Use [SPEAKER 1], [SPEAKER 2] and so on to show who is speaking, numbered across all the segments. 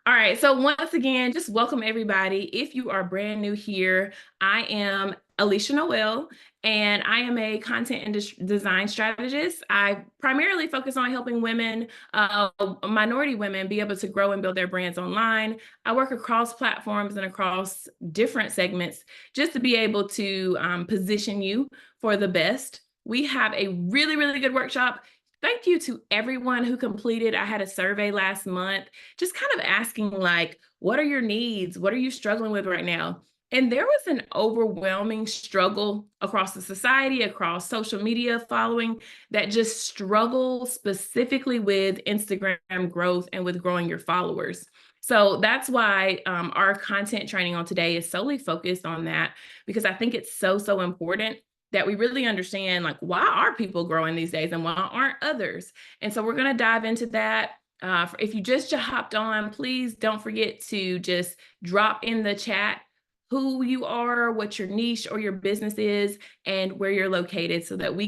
[SPEAKER 1] All right. So once again, just welcome everybody. If you are brand new here, I am Alicia Noel, and I am a content and design strategist. I primarily focus on helping women, minority women, be able to grow and build their brands online. I work across platforms and across different segments just to be able to position you for the best. We have a really, really good workshop. Thank you to everyone who completed. I had a survey last month just kind of asking, like, what are your needs? What are you struggling with right now? And there was an overwhelming struggle across the society, across social media following, that just struggle specifically with Instagram growth and with growing your followers. So that's why our content training on today is solely focused on that, because I think it's so, so important that we really understand, like, why are people growing these days and why aren't others? And so we're going to dive into that. If you just hopped on, please don't forget to just drop in the chat who you are, what your niche or your business is, and where you're located, so that we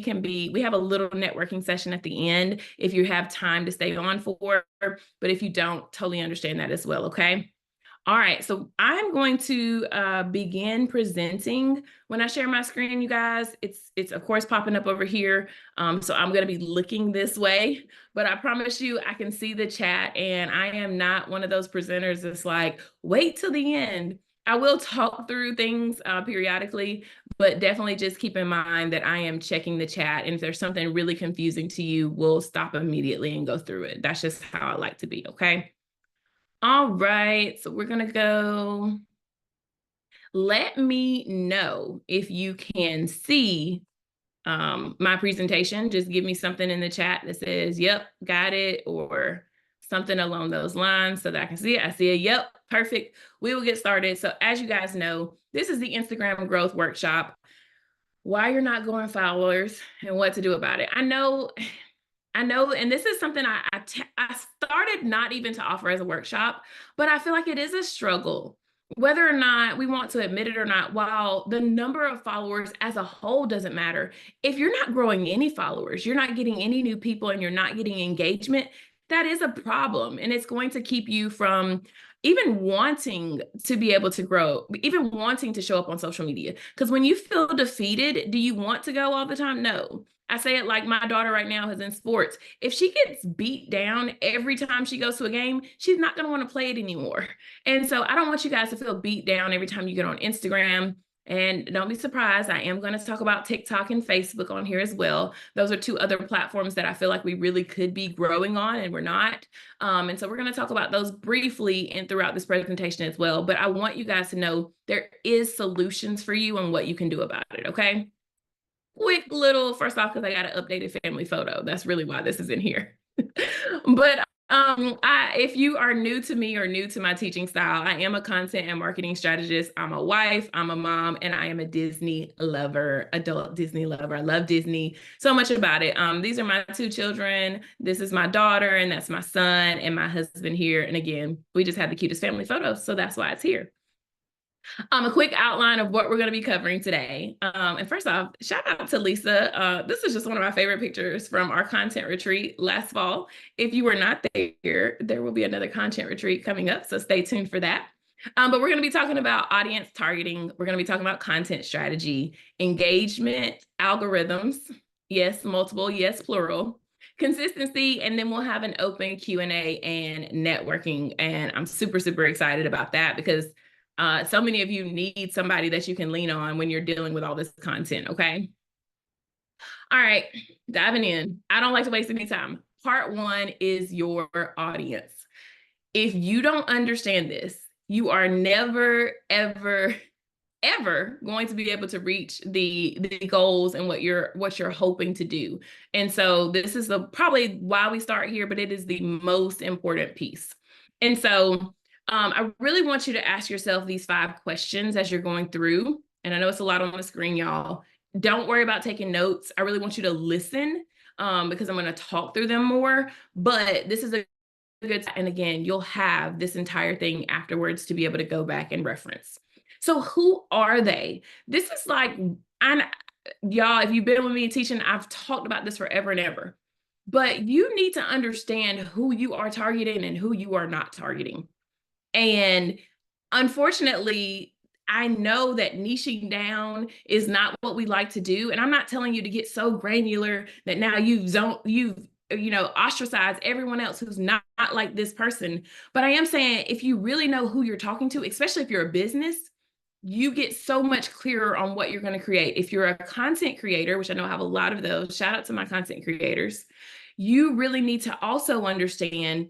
[SPEAKER 1] have a little networking session at the end if you have time to stay on for, but if you don't, totally understand that as well, okay? All right, so I'm going to begin presenting. When I share my screen, you guys, it's of course popping up over here. So I'm going to be looking this way, but I promise you I can see the chat, and I am not one of those presenters that's like, wait till the end. I will talk through things periodically, but definitely just keep in mind that I am checking the chat. And if there's something really confusing to you, we'll stop immediately and go through it. That's just how I like to be, okay? All right, so we're gonna go. Let me know if you can see my presentation. Just give me something in the chat that says, yep, got it, or something along those lines so that I can see it. I see it, yep, perfect. We will get started. So as you guys know, this is the Instagram growth workshop. Why you're not growing followers and what to do about it. I know, and this is something I started not even to offer as a workshop, but I feel like it is a struggle, whether or not we want to admit it or not. While the number of followers as a whole doesn't matter, if you're not growing any followers, you're not getting any new people, and you're not getting engagement, that is a problem. And it's going to keep you from even wanting to be able to grow, even wanting to show up on social media. Because when you feel defeated, do you want to go all the time? No. I say it like my daughter right now is in sports. If she gets beat down every time she goes to a game, she's not going to want to play it anymore. And so I don't want you guys to feel beat down every time you get on Instagram. And don't be surprised, I am going to talk about TikTok and Facebook on here as well. Those are two other platforms that I feel like we really could be growing on, and we're not. And so we're going to talk about those briefly and throughout this presentation as well. But I want you guys to know there is solutions for you and what you can do about it, okay? Quick little, first off, because I got an updated family photo. That's really why this is in here. But if you are new to me or new to my teaching style, I am a content and marketing strategist. I'm a wife, I'm a mom, and I am a Disney lover, adult Disney lover. I love Disney so much about it. These are my two children. This is my daughter, and that's my son, and my husband here. And again, we just had the cutest family photo, so that's why it's here. A quick outline of what we're going to be covering today. And first off, shout out to Lisa. This is just one of my favorite pictures from our content retreat last fall. If you were not there, there will be another content retreat coming up, so stay tuned for that. But we're going to be talking about audience targeting. We're going to be talking about content strategy, engagement, algorithms, yes, multiple, yes, plural, consistency, and then we'll have an open Q&A and networking. And I'm super, super excited about that, because so many of you need somebody that you can lean on when you're dealing with all this content, okay? All right, diving in. I don't like to waste any time. Part one is your audience. If you don't understand this, you are never, ever, ever going to be able to reach the goals and what you're hoping to do. And so this is probably why we start here, but it is the most important piece. And so I really want you to ask yourself these 5 questions as you're going through. And I know it's a lot on the screen, y'all. Don't worry about taking notes. I really want you to listen because I'm going to talk through them more. But this is a good, and again, you'll have this entire thing afterwards to be able to go back and reference. So who are they? This is like, y'all, if you've been with me teaching, I've talked about this forever and ever. But you need to understand who you are targeting and who you are not targeting. And unfortunately, I know that niching down is not what we like to do. And I'm not telling you to get so granular that now you've ostracized everyone else who's not like this person. But I am saying, if you really know who you're talking to, especially if you're a business, you get so much clearer on what you're going to create. If you're a content creator, which I know I have a lot of those, shout out to my content creators, you really need to also understand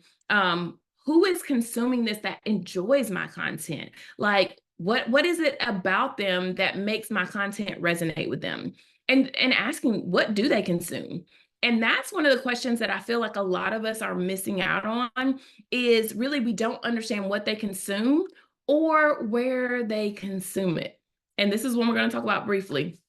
[SPEAKER 1] who is consuming this that enjoys my content. Like, what is it about them that makes my content resonate with them? And asking, what do they consume? And that's one of the questions that I feel like a lot of us are missing out on, is really we don't understand what they consume or where they consume it. And this is one we're going to talk about briefly.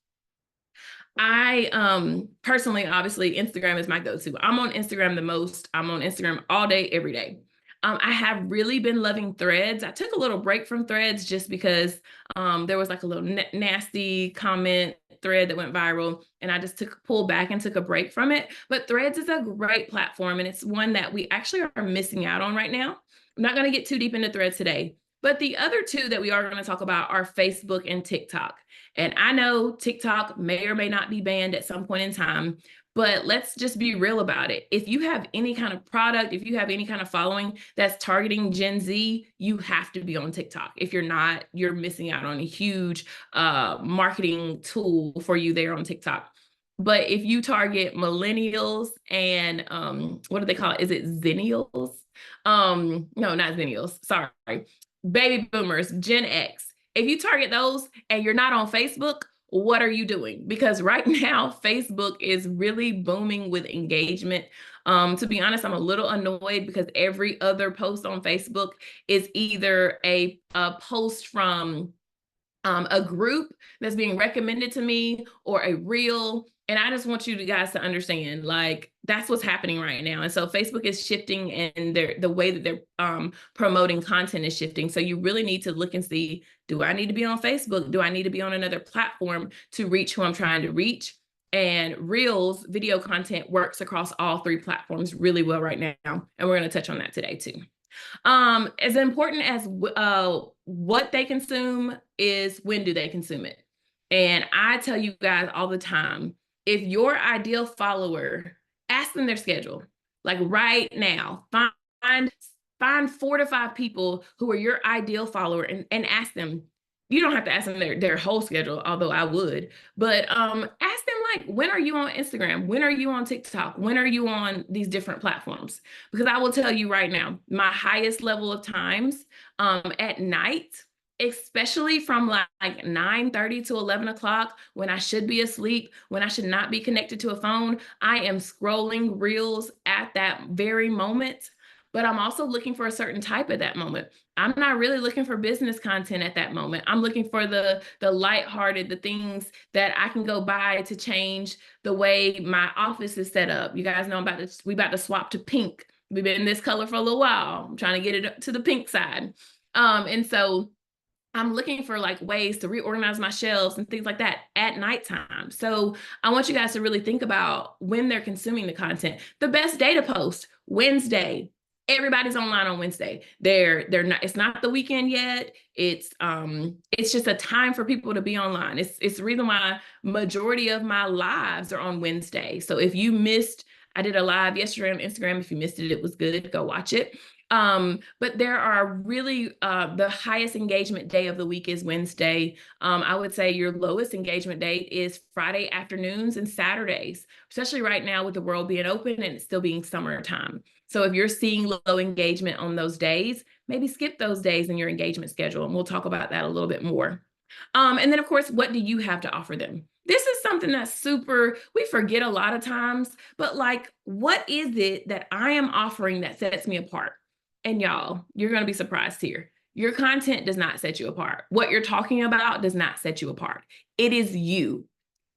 [SPEAKER 1] I personally, obviously, Instagram is my go-to. I'm on Instagram the most. I'm on Instagram all day, every day. I have really been loving Threads. I took a little break from Threads just because there was like a little nasty comment thread that went viral, and I just pulled back and took a break from it. But Threads is a great platform, and it's one that we actually are missing out on right now. I'm not going to get too deep into Threads today, but the other two that we are going to talk about are Facebook and TikTok. And I know TikTok may or may not be banned at some point in time, but let's just be real about it. If you have any kind of product, if you have any kind of following that's targeting Gen Z, you have to be on TikTok. If you're not, you're missing out on a huge marketing tool for you there on TikTok. But if you target millennials and what do they call it? Is it zennials? No, not zennials. Sorry. Baby boomers, Gen X. If you target those and you're not on Facebook, what are you doing? Because right now, Facebook is really booming with engagement. To be honest, I'm a little annoyed because every other post on Facebook is either a post from a group that's being recommended to me or a reel. And I just want you guys to understand, like, that's what's happening right now. And so Facebook is shifting, and the way that they're promoting content is shifting. So you really need to look and see, do I need to be on Facebook? Do I need to be on another platform to reach who I'm trying to reach? And Reels video content works across all three platforms really well right now. And we're going to touch on that today too. As important as what they consume is, when do they consume it? And I tell you guys all the time, if your ideal follower, ask them their schedule. Like right now, find 4 to 5 people who are your ideal follower, and ask them. You don't have to ask them their whole schedule, although I would, but ask them, like, when are you on Instagram? When are you on TikTok? When are you on these different platforms? Because I will tell you right now, my highest level of times at night, especially from like 9:30 to 11 o'clock, when I should be asleep, when I should not be connected to a phone, I am scrolling Reels at that very moment. But I'm also looking for a certain type at that moment. I'm not really looking for business content at that moment. I'm looking for the lighthearted, the things that I can go buy to change the way my office is set up. You guys know we about to swap to pink. We've been in this color for a little while. I'm trying to get it up to the pink side. And so I'm looking for like ways to reorganize my shelves and things like that at nighttime. So I want you guys to really think about when they're consuming the content. The best day to post, Wednesday. Everybody's online on Wednesday. They're not, it's not the weekend yet. It's just a time for people to be online. It's the reason why majority of my lives are on Wednesday. So if you missed, I did a live yesterday on Instagram. If you missed it, it was good. Go watch it. But there are really the highest engagement day of the week is Wednesday. I would say your lowest engagement date is Friday afternoons and Saturdays, especially right now with the world being open and it still being summertime. So if you're seeing low engagement on those days, maybe skip those days in your engagement schedule, and we'll talk about that a little bit more. And then, of course, what do you have to offer them? This is something that's we forget a lot of times, but like, what is it that I am offering that sets me apart? And y'all, you're going to be surprised here. Your content does not set you apart. What you're talking about does not set you apart. It is you.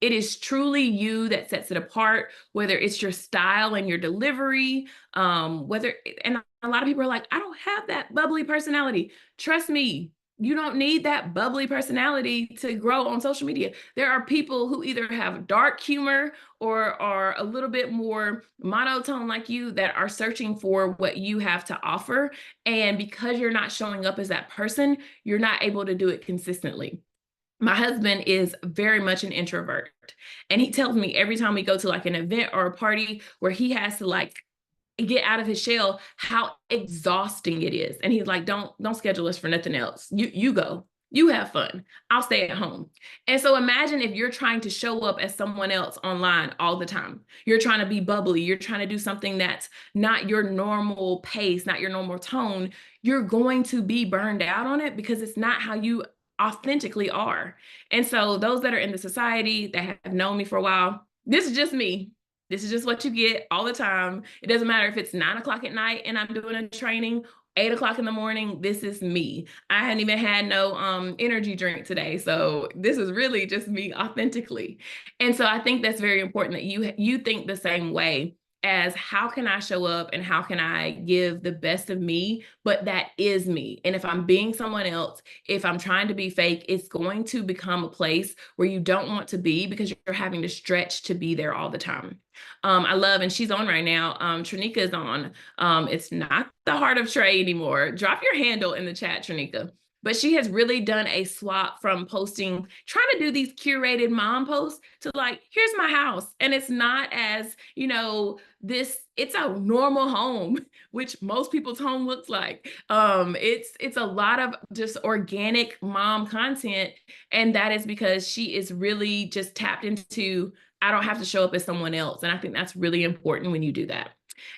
[SPEAKER 1] It is truly you that sets it apart, whether it's your style and your delivery, and a lot of people are like, I don't have that bubbly personality. Trust me, You don't need that bubbly personality to grow on social media. There are people who either have dark humor or are a little bit more monotone like you that are searching for what you have to offer. And because you're not showing up as that person, you're not able to do it consistently. My husband is very much an introvert, and he tells me every time we go to like an event or a party where he has to like get out of his shell how exhausting it is. And he's like, don't schedule us for nothing else. You go. You have fun. I'll stay at home. And so imagine if you're trying to show up as someone else online all the time. You're trying to be bubbly. You're trying to do something that's not your normal pace, not your normal tone. You're going to be burned out on it because it's not how you authentically are. And so those that are in the society that have known me for a while, this is just me. This is just what you get all the time. It doesn't matter if it's 9 o'clock at night and I'm doing a training, 8 o'clock in the morning. This is me. I hadn't even had no energy drink today. So this is really just me authentically. And so I think that's very important that you think the same way as how can I show up and how can I give the best of me, but that is me. And if I'm being someone else, if I'm trying to be fake, it's going to become a place where you don't want to be because you're having to stretch to be there all the time. I love, and she's on right now. Trinika is on. It's not the Heart of Trey anymore. Drop your handle in the chat, Trinika. But she has really done a swap from posting, trying to do these curated mom posts to like, here's my house. And it's not as, it's a normal home, which most people's home looks like. It's a lot of just organic mom content. And that is because she is really just tapped into, I don't have to show up as someone else. And I think that's really important when you do that.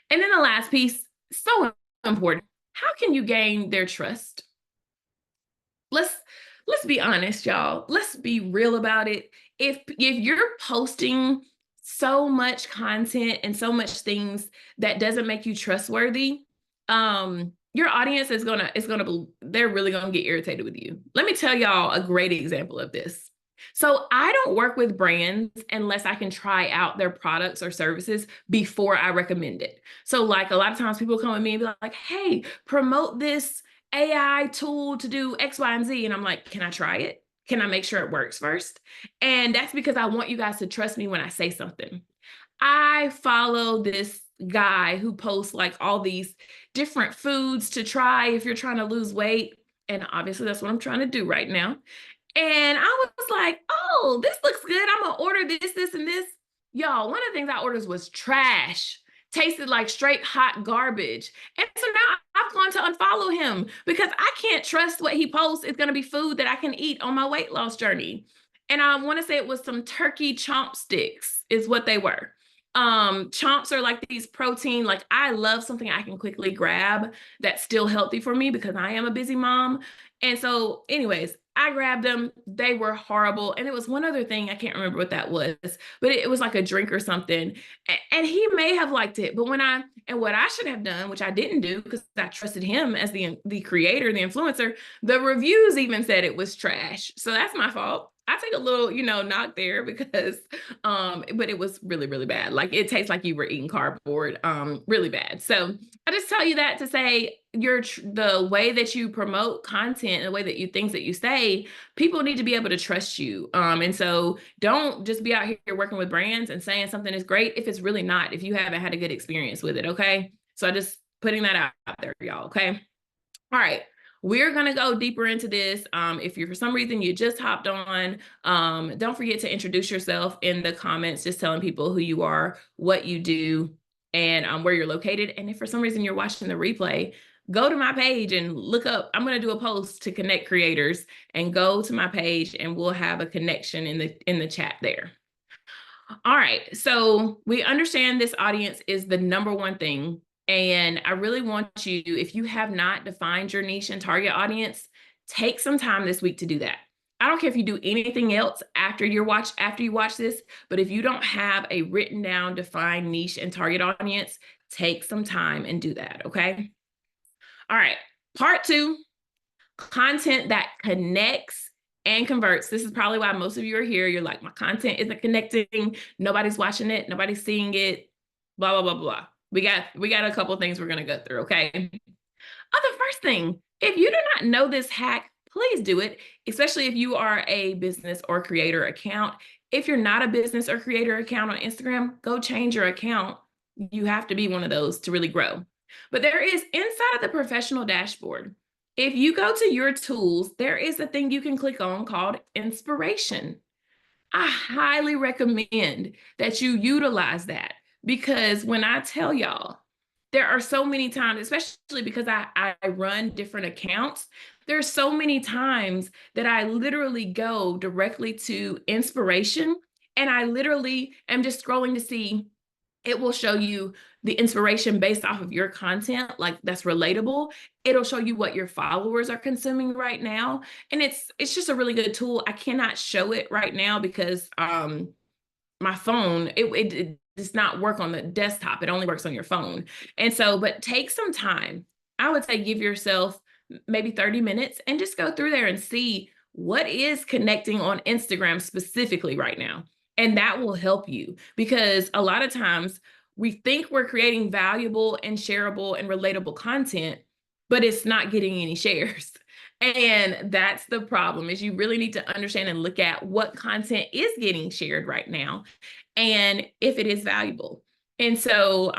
[SPEAKER 1] And then the last piece, so important. How can you gain their trust? Let's be honest, y'all. Let's be real about it. If you're posting so much content and so much things that doesn't make you trustworthy, your audience they're really gonna get irritated with you. Let me tell y'all a great example of this. So I don't work with brands unless I can try out their products or services before I recommend it. So like a lot of times people come with me and be like, hey, promote this AI tool to do X, Y, and Z. And I'm like, can I try it? Can I make sure it works first? And that's because I want you guys to trust me when I say something. I follow this guy who posts like all these different foods to try if you're trying to lose weight. And obviously that's what I'm trying to do right now. And I was like, oh, this looks good. I'm gonna order this, and this. Y'all, one of the things I ordered was trash. Tasted like straight hot garbage. And so now I've gone to unfollow him because I can't trust what he posts is gonna be food that I can eat on my weight loss journey. And I want to say it was some turkey chomp sticks, is what they were. Chomps are like these protein, like I love something I can quickly grab that's still healthy for me because I am a busy mom. And so, anyways, I grabbed them. They were horrible. And it was one other thing. I can't remember what that was, but it was like a drink or something. And he may have liked it. But what I should have done, which I didn't do because I trusted him as the creator, the influencer, the reviews even said it was trash. So that's my fault. I take a little, knock there because, but it was really, really bad. Like it tastes like you were eating cardboard, really bad. So I just tell you that to say the way that you promote content and the way that things that you say, people need to be able to trust you. And so don't just be out here working with brands and saying something is great if it's really not, if you haven't had a good experience with it. Okay. So I just putting that out there, y'all. Okay. All right. We're going to go deeper into this. If you're, for some reason, you just hopped on, don't forget to introduce yourself in the comments, just telling people who you are, what you do, and where you're located. And if for some reason you're watching the replay, go to my page and look up. I'm going to do a post to connect creators, and go to my page and we'll have a connection in the chat there. All right. So we understand this audience is the number one thing. And I really want you, if you have not defined your niche and target audience, take some time this week to do that. I don't care if you do anything else after you watch this, but if you don't have a written down, defined niche and target audience, take some time and do that, okay? All right, part 2, content that connects and converts. This is probably why most of you are here. You're like, my content isn't connecting. Nobody's watching it. Nobody's seeing it. Blah, blah, blah, blah. We got a couple of things we're going to go through, okay? The first thing, if you do not know this hack, please do it, especially if you are a business or creator account. If you're not a business or creator account on Instagram, go change your account. You have to be one of those to really grow. But there is inside of the professional dashboard, if you go to your tools, there is a thing you can click on called inspiration. I highly recommend that you utilize that, because when I tell y'all, there are so many times, especially because I run different accounts, there's so many times that I literally go directly to inspiration, and I literally am just scrolling to see, it will show you the inspiration based off of your content, like that's relatable. It'll show you what your followers are consuming right now. And it's just a really good tool. I cannot show it right now because my phone, it does not work on the desktop. It only works on your phone. And so, but take some time. I would say give yourself maybe 30 minutes and just go through there and see what is connecting on Instagram specifically right now. And that will help you, because a lot of times we think we're creating valuable and shareable and relatable content, but it's not getting any shares. And that's the problem, is you really need to understand and look at what content is getting shared right now and if it is valuable. And so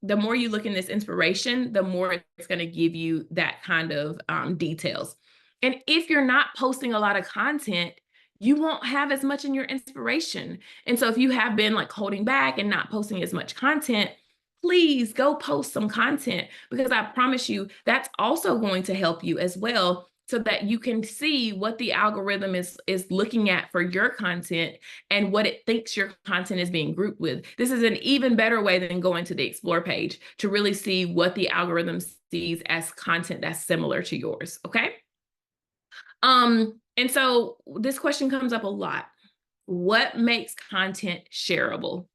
[SPEAKER 1] the more you look in this inspiration, the more it's going to give you that kind of details. And if you're not posting a lot of content, you won't have as much in your inspiration. And so if you have been like holding back and not posting as much content, please go post some content, because I promise you that's also going to help you as well, so that you can see what the algorithm is looking at for your content and what it thinks your content is being grouped with. This is an even better way than going to the explore page to really see what the algorithm sees as content that's similar to yours, okay? And so this question comes up a lot. What makes content shareable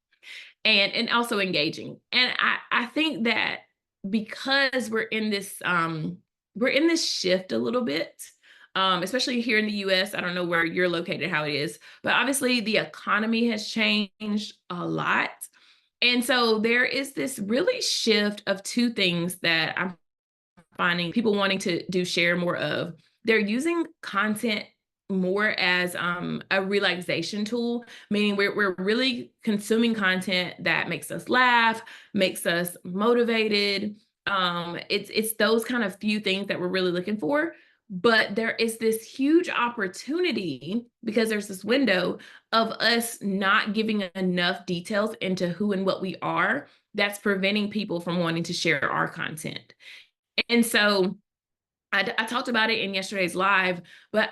[SPEAKER 1] and also engaging? And I think that because we're in this shift a little bit, especially here in the US. I don't know where you're located, how it is, but obviously the economy has changed a lot. And so there is this really shift of two things that I'm finding people wanting to share more of. They're using content more as a relaxation tool, meaning we're really consuming content that makes us laugh, makes us motivated. It's those kind of few things that we're really looking for. But there is this huge opportunity, because there's this window of us not giving enough details into who and what we are, that's preventing people from wanting to share our content. And so I talked about it in yesterday's live, but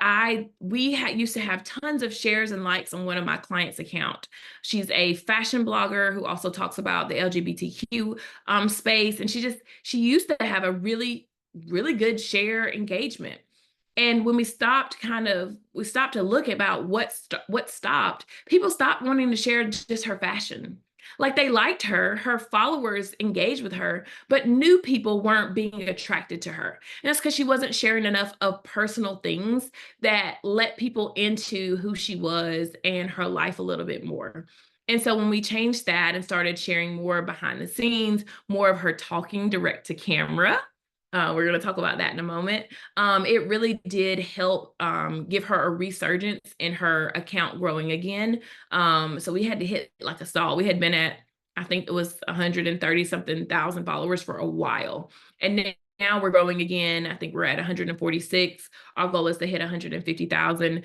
[SPEAKER 1] we used to have tons of shares and likes on one of my clients' account. She's a fashion blogger who also talks about the LGBTQ space, and she used to have a really, really good share engagement. And when we stopped to look about what stopped, people stopped wanting to share just her fashion. Like, they liked her followers engaged with her, but new people weren't being attracted to her. And that's because she wasn't sharing enough of personal things that let people into who she was and her life a little bit more. And so when we changed that and started sharing more behind the scenes, more of her talking direct to camera, we're going to talk about that in a moment. It really did help give her a resurgence in her account growing again. So we had to hit like a stall. We had been at, I think it was 130 something thousand followers for a while. And now we're growing again. I think we're at 146. Our goal is to hit 150,000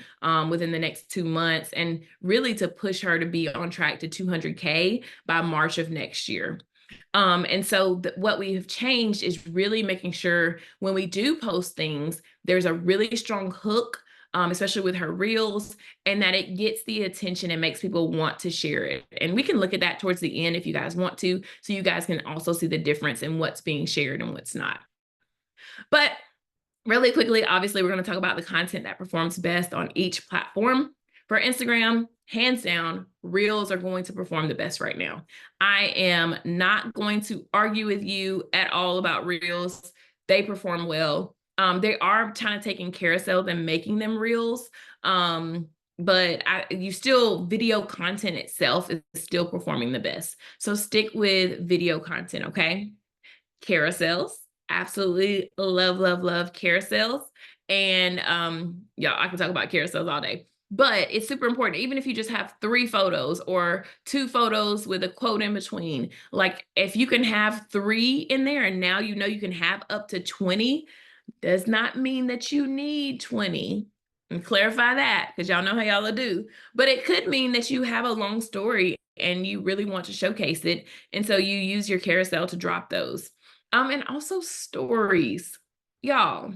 [SPEAKER 1] within the next 2 months, and really to push her to be on track to 200K by March of next year. And so what we have changed is really making sure when we do post things, there's a really strong hook, especially with her reels, and that it gets the attention and makes people want to share it. And we can look at that towards the end if you guys want to, so you guys can also see the difference in what's being shared and what's not. But really quickly, obviously, we're going to talk about the content that performs best on each platform. For Instagram, hands down, Reels are going to perform the best right now. I am not going to argue with you at all about Reels. They perform well. They are kind of taking carousels and making them Reels. But video content itself is still performing the best. So stick with video content, okay? Carousels, Absolutely love, love, love carousels. And yeah, I can talk about carousels all day. But it's super important, even if you just have 3 photos or 2 photos with a quote in between. Like if you can have 3 in there and now you know you can have up to 20, does not mean that you need 20. And clarify that because y'all know how y'all will do. But it could mean that you have a long story and you really want to showcase it. And so you use your carousel to drop those. And also stories. Y'all,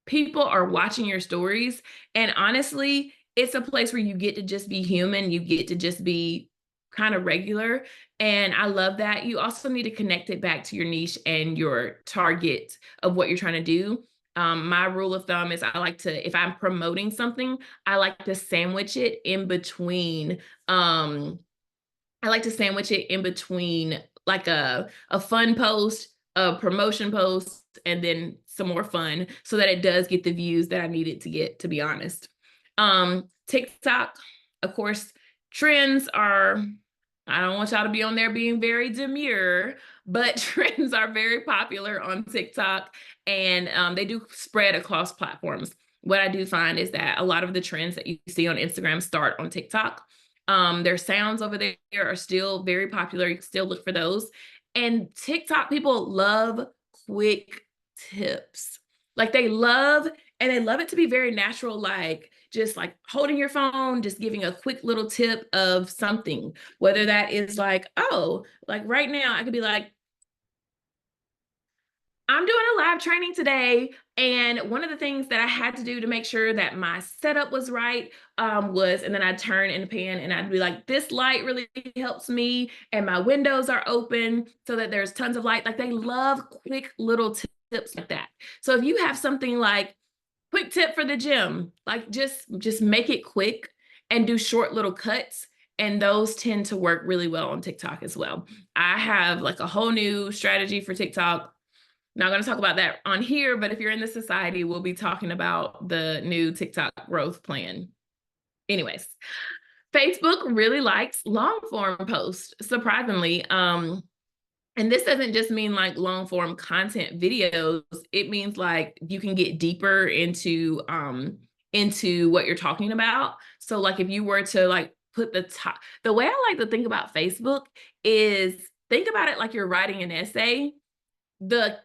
[SPEAKER 1] people are watching your stories. And honestly, it's a place where you get to just be human. You get to just be kind of regular. And I love that. You also need to connect it back to your niche and your target of what you're trying to do. My rule of thumb is I like to, if I'm promoting something, I like to sandwich it in between. I like to sandwich it in between like a fun post, a promotion post, and then some more fun so that it does get the views that I need it to get, to be honest. TikTok, of course, trends are, I don't want y'all to be on there being very demure, but trends are very popular on TikTok and they do spread across platforms. What I do find is that a lot of the trends that you see on Instagram start on TikTok. Their sounds over there are still very popular. You can still look for those. And TikTok people love quick tips. Like they love it to be very natural, like just like holding your phone, just giving a quick little tip of something, whether that is like, oh, like right now, I could be like, I'm doing a live training today. And one of the things that I had to do to make sure that my setup was right was, and then I'd turn in the pan and I'd be like, this light really helps me. And my windows are open so that there's tons of light. Like they love quick little tips like that. So if you have something like, quick tip for the gym, like just make it quick and do short little cuts. And those tend to work really well on TikTok as well. I have like a whole new strategy for TikTok. Not going to talk about that on here, but if you're in the society, we'll be talking about the new TikTok growth plan. Anyways, Facebook really likes long form posts, surprisingly. And this doesn't just mean like long form content videos. It means like you can get deeper into what you're talking about. So like if you were to like put the way I like to think about Facebook is think about it like you're writing an essay. The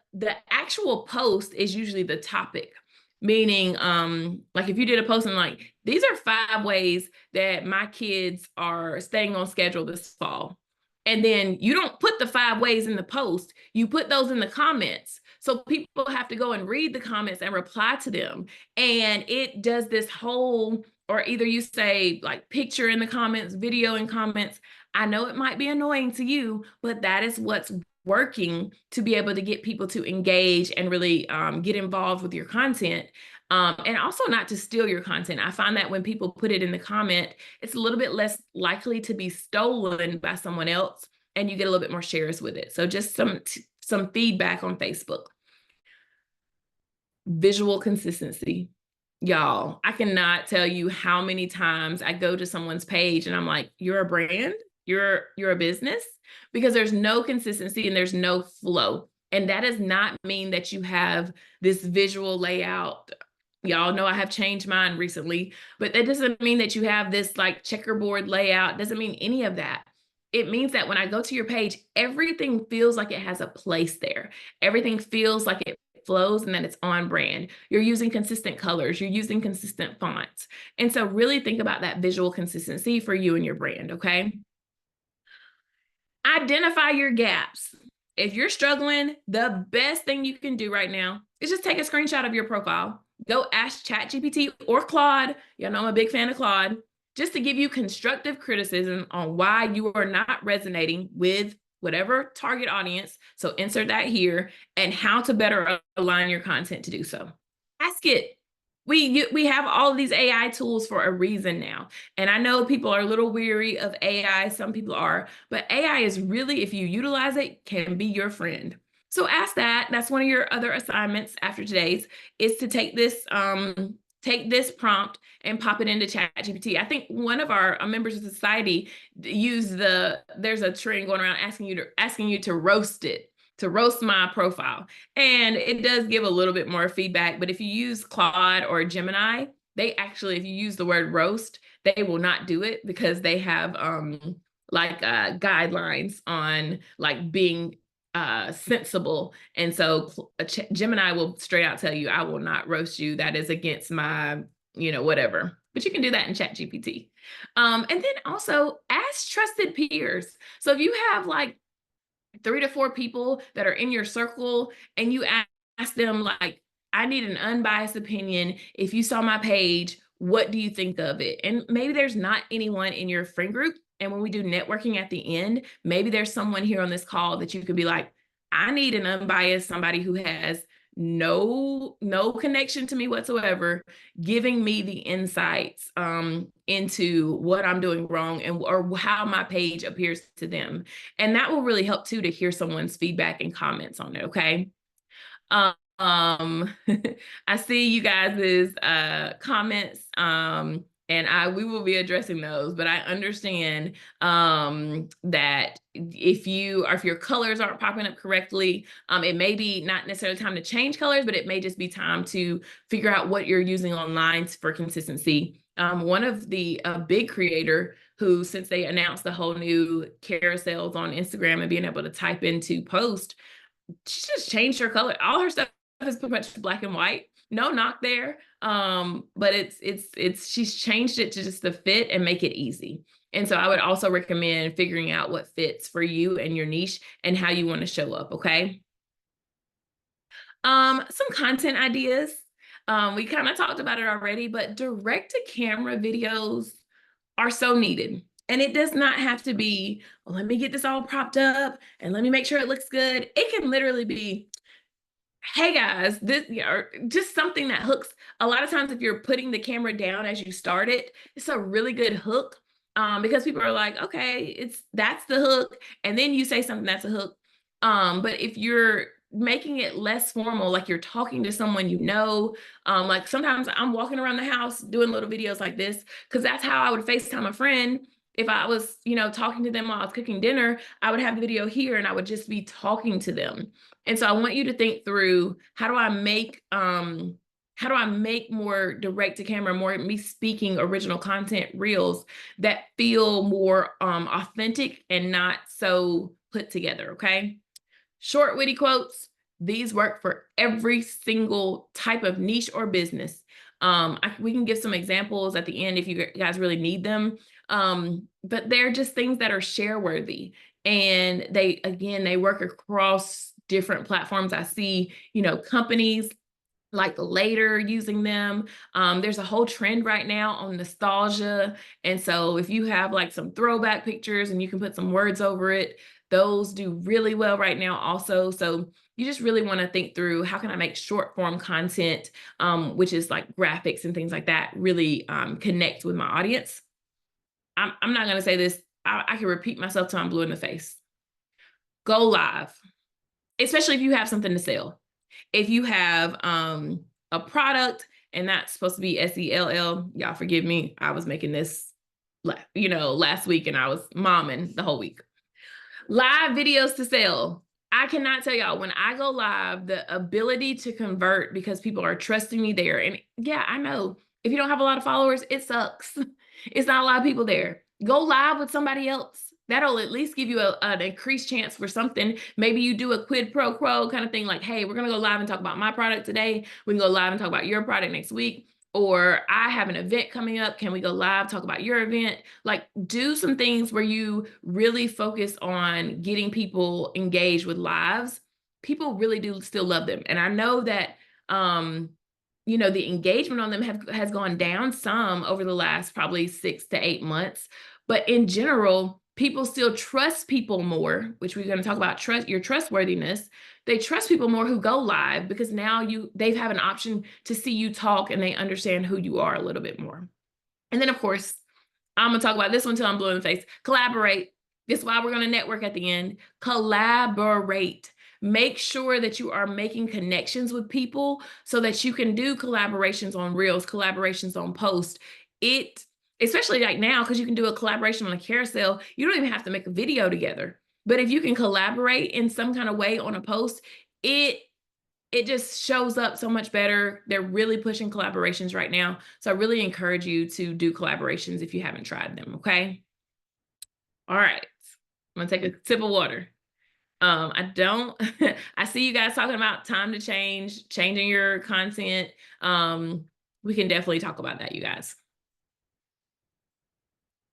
[SPEAKER 1] actual post is usually the topic, meaning like if you did a post and like these are 5 ways that my kids are staying on schedule this fall, and then you don't put the 5 ways in the post, you put those in the comments, so people have to go and read the comments and reply to them. And it does this whole, or either you say like picture in the comments, video in comments. I know it might be annoying to you, but that is what's working to be able to get people to engage and really get involved with your content. And also not to steal your content. I find that when people put it in the comment, it's a little bit less likely to be stolen by someone else, and you get a little bit more shares with it. So just some feedback on Facebook. Visual consistency. Y'all, I cannot tell you how many times I go to someone's page and I'm like, you're a brand? You're a business? Because there's no consistency and there's no flow. And that does not mean that you have this visual layout. Y'all know I have changed mine recently, but that doesn't mean that you have this like checkerboard layout. Doesn't mean any of that. It means that when I go to your page, everything feels like it has a place there. Everything feels like it flows and that it's on brand. You're using consistent colors, you're using consistent fonts. And so really think about that visual consistency for you and your brand, okay? Identify your gaps. If you're struggling, the best thing you can do right now is just take a screenshot of your profile. Go ask ChatGPT or Claude. You know, I'm a big fan of Claude, just to give you constructive criticism on why you are not resonating with whatever target audience. So insert that here, and how to better align your content to do so. Ask it. We have all of these AI tools for a reason now. And I know people are a little weary of AI. Some people are, but AI is really, if you utilize it, can be your friend. So ask that. That's one of your other assignments after today's, is to take this prompt and pop it into ChatGPT. I think one of our members of society there's a trend going around asking you to roast it. to roast my profile. And it does give a little bit more feedback, but if you use Claude or Gemini, they actually, if you use the word roast, they will not do it because they have guidelines on like being sensible. And so Gemini will straight out tell you, I will not roast you. That is against my, whatever. But you can do that in ChatGPT. And then also ask trusted peers. So if you have like 3 to 4 people that are in your circle and you ask them like, I need an unbiased opinion. If you saw my page, what do you think of it? And maybe there's not anyone in your friend group. And when we do networking at the end, maybe there's someone here on this call that you could be like, I need an unbiased, somebody who has no connection to me whatsoever, giving me the insights into what I'm doing wrong and or how my page appears to them. And that will really help too, to hear someone's feedback and comments on it. Okay. I see you guys' comments, and we will be addressing those, but I understand that if your colors aren't popping up correctly, it may be not necessarily time to change colors, but it may just be time to figure out what you're using online for consistency. One of the big creator who, since they announced the whole new carousels on Instagram and being able to type into post, she just changed her color. All her stuff is pretty much black and white. No knock there. But she's changed it to just the fit and make it easy. And so I would also recommend figuring out what fits for you and your niche and how you want to show up. Okay. Some content ideas. We kind of talked about it already, but direct to camera videos are so needed. And it does not have to be, well, let me get this all propped up and let me make sure it looks good. It can literally be, hey guys, this, just something that hooks. A lot of times if you're putting the camera down as you start it, it's a really good hook because people are like, okay, that's the hook. And then you say something that's a hook. But if you're making it less formal, like you're talking to someone like sometimes I'm walking around the house doing little videos like this because that's how I would FaceTime a friend. If I was, talking to them while I was cooking dinner, I would have the video here and I would just be talking to them. And so I want you to think through, how do I make more direct to camera, more me speaking original content reels that feel more authentic and not so put together, okay? Short, witty quotes, these work for every single type of niche or business. We can give some examples at the end if you guys really need them. But they're just things that are share worthy. And they work across different platforms. I see, companies like Later using them. There's a whole trend right now on nostalgia. And so if you have like some throwback pictures and you can put some words over it, those do really well right now also. So you just really want to think through, how can I make short form content, which is like graphics and things like that, really connect with my audience. I'm not going to say this. I can repeat myself till I'm blue in the face. Go live, especially if you have something to sell. If you have a product and that's supposed to be SELL, y'all forgive me. I was making this, last week and I was momming the whole week. Live videos to sell. I cannot tell y'all, when I go live, the ability to convert because people are trusting me there. And yeah, I know if you don't have a lot of followers, it sucks. It's not a lot of people there. Go live with somebody else. That'll at least give you an increased chance for something. Maybe you do a quid pro quo kind of thing, like, hey, we're going to go live and talk about my product today. We can go live and talk about your product next week. Or I have an event coming up. Can we go live, talk about your event? Like, do some things where you really focus on getting people engaged with lives. People really do still love them. And I know that, the engagement on them has gone down some over the last probably 6 to 8 months. But in general, people still trust people more, which we're going to talk about your trustworthiness. They trust people more who go live because now they have an option to see you talk and they understand who you are a little bit more. And then of course, I'm going to talk about this one till I'm blue in the face. Collaborate. This is why we're going to network at the end. Collaborate. Make sure that you are making connections with people so that you can do collaborations on Reels, collaborations on posts. Especially like now, because you can do a collaboration on a carousel, you don't even have to make a video together. But if you can collaborate in some kind of way on a post, it it just shows up so much better. They're really pushing collaborations right now. So I really encourage you to do collaborations if you haven't tried them, okay? All right. I'm gonna take a sip of water. I don't I see you guys talking about time to change, changing your content. Um, we can definitely talk about that, you guys.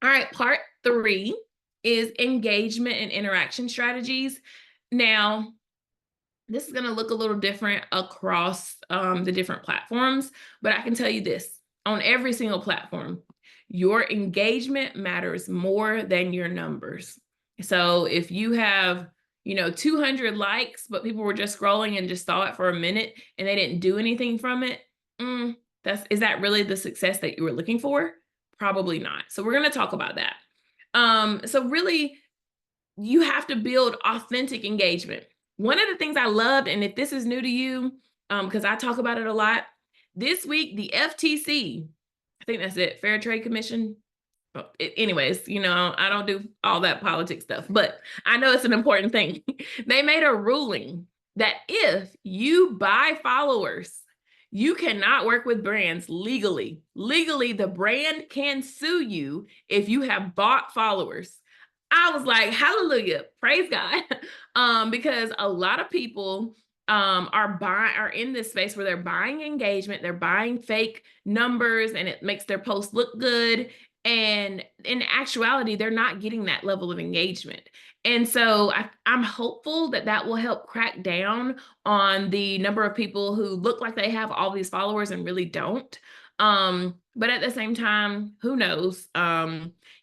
[SPEAKER 1] All right, part 3 is engagement and interaction strategies. Now, this is going to look a little different across the different platforms, but I can tell you this, on every single platform, your engagement matters more than your numbers. So if you have, 200 likes, but people were just scrolling and just saw it for a minute and they didn't do anything from it, is that really the success that you were looking for? Probably not. So we're going to talk about that. So really, you have to build authentic engagement. One of the things I loved, and if this is new to you, because I talk about it a lot, this week, the FTC, I think that's it, Fair Trade Commission. Anyways, I don't do all that politics stuff, but I know it's an important thing. They made a ruling that if you buy followers, you cannot work with brands legally. Legally, the brand can sue you if you have bought followers. I was like, hallelujah, praise God. Because a lot of people are in this space where they're buying engagement, they're buying fake numbers, and it makes their post look good. And in actuality, they're not getting that level of engagement. And so I'm hopeful that that will help crack down on the number of people who look like they have all these followers and really don't. But at the same time, who knows?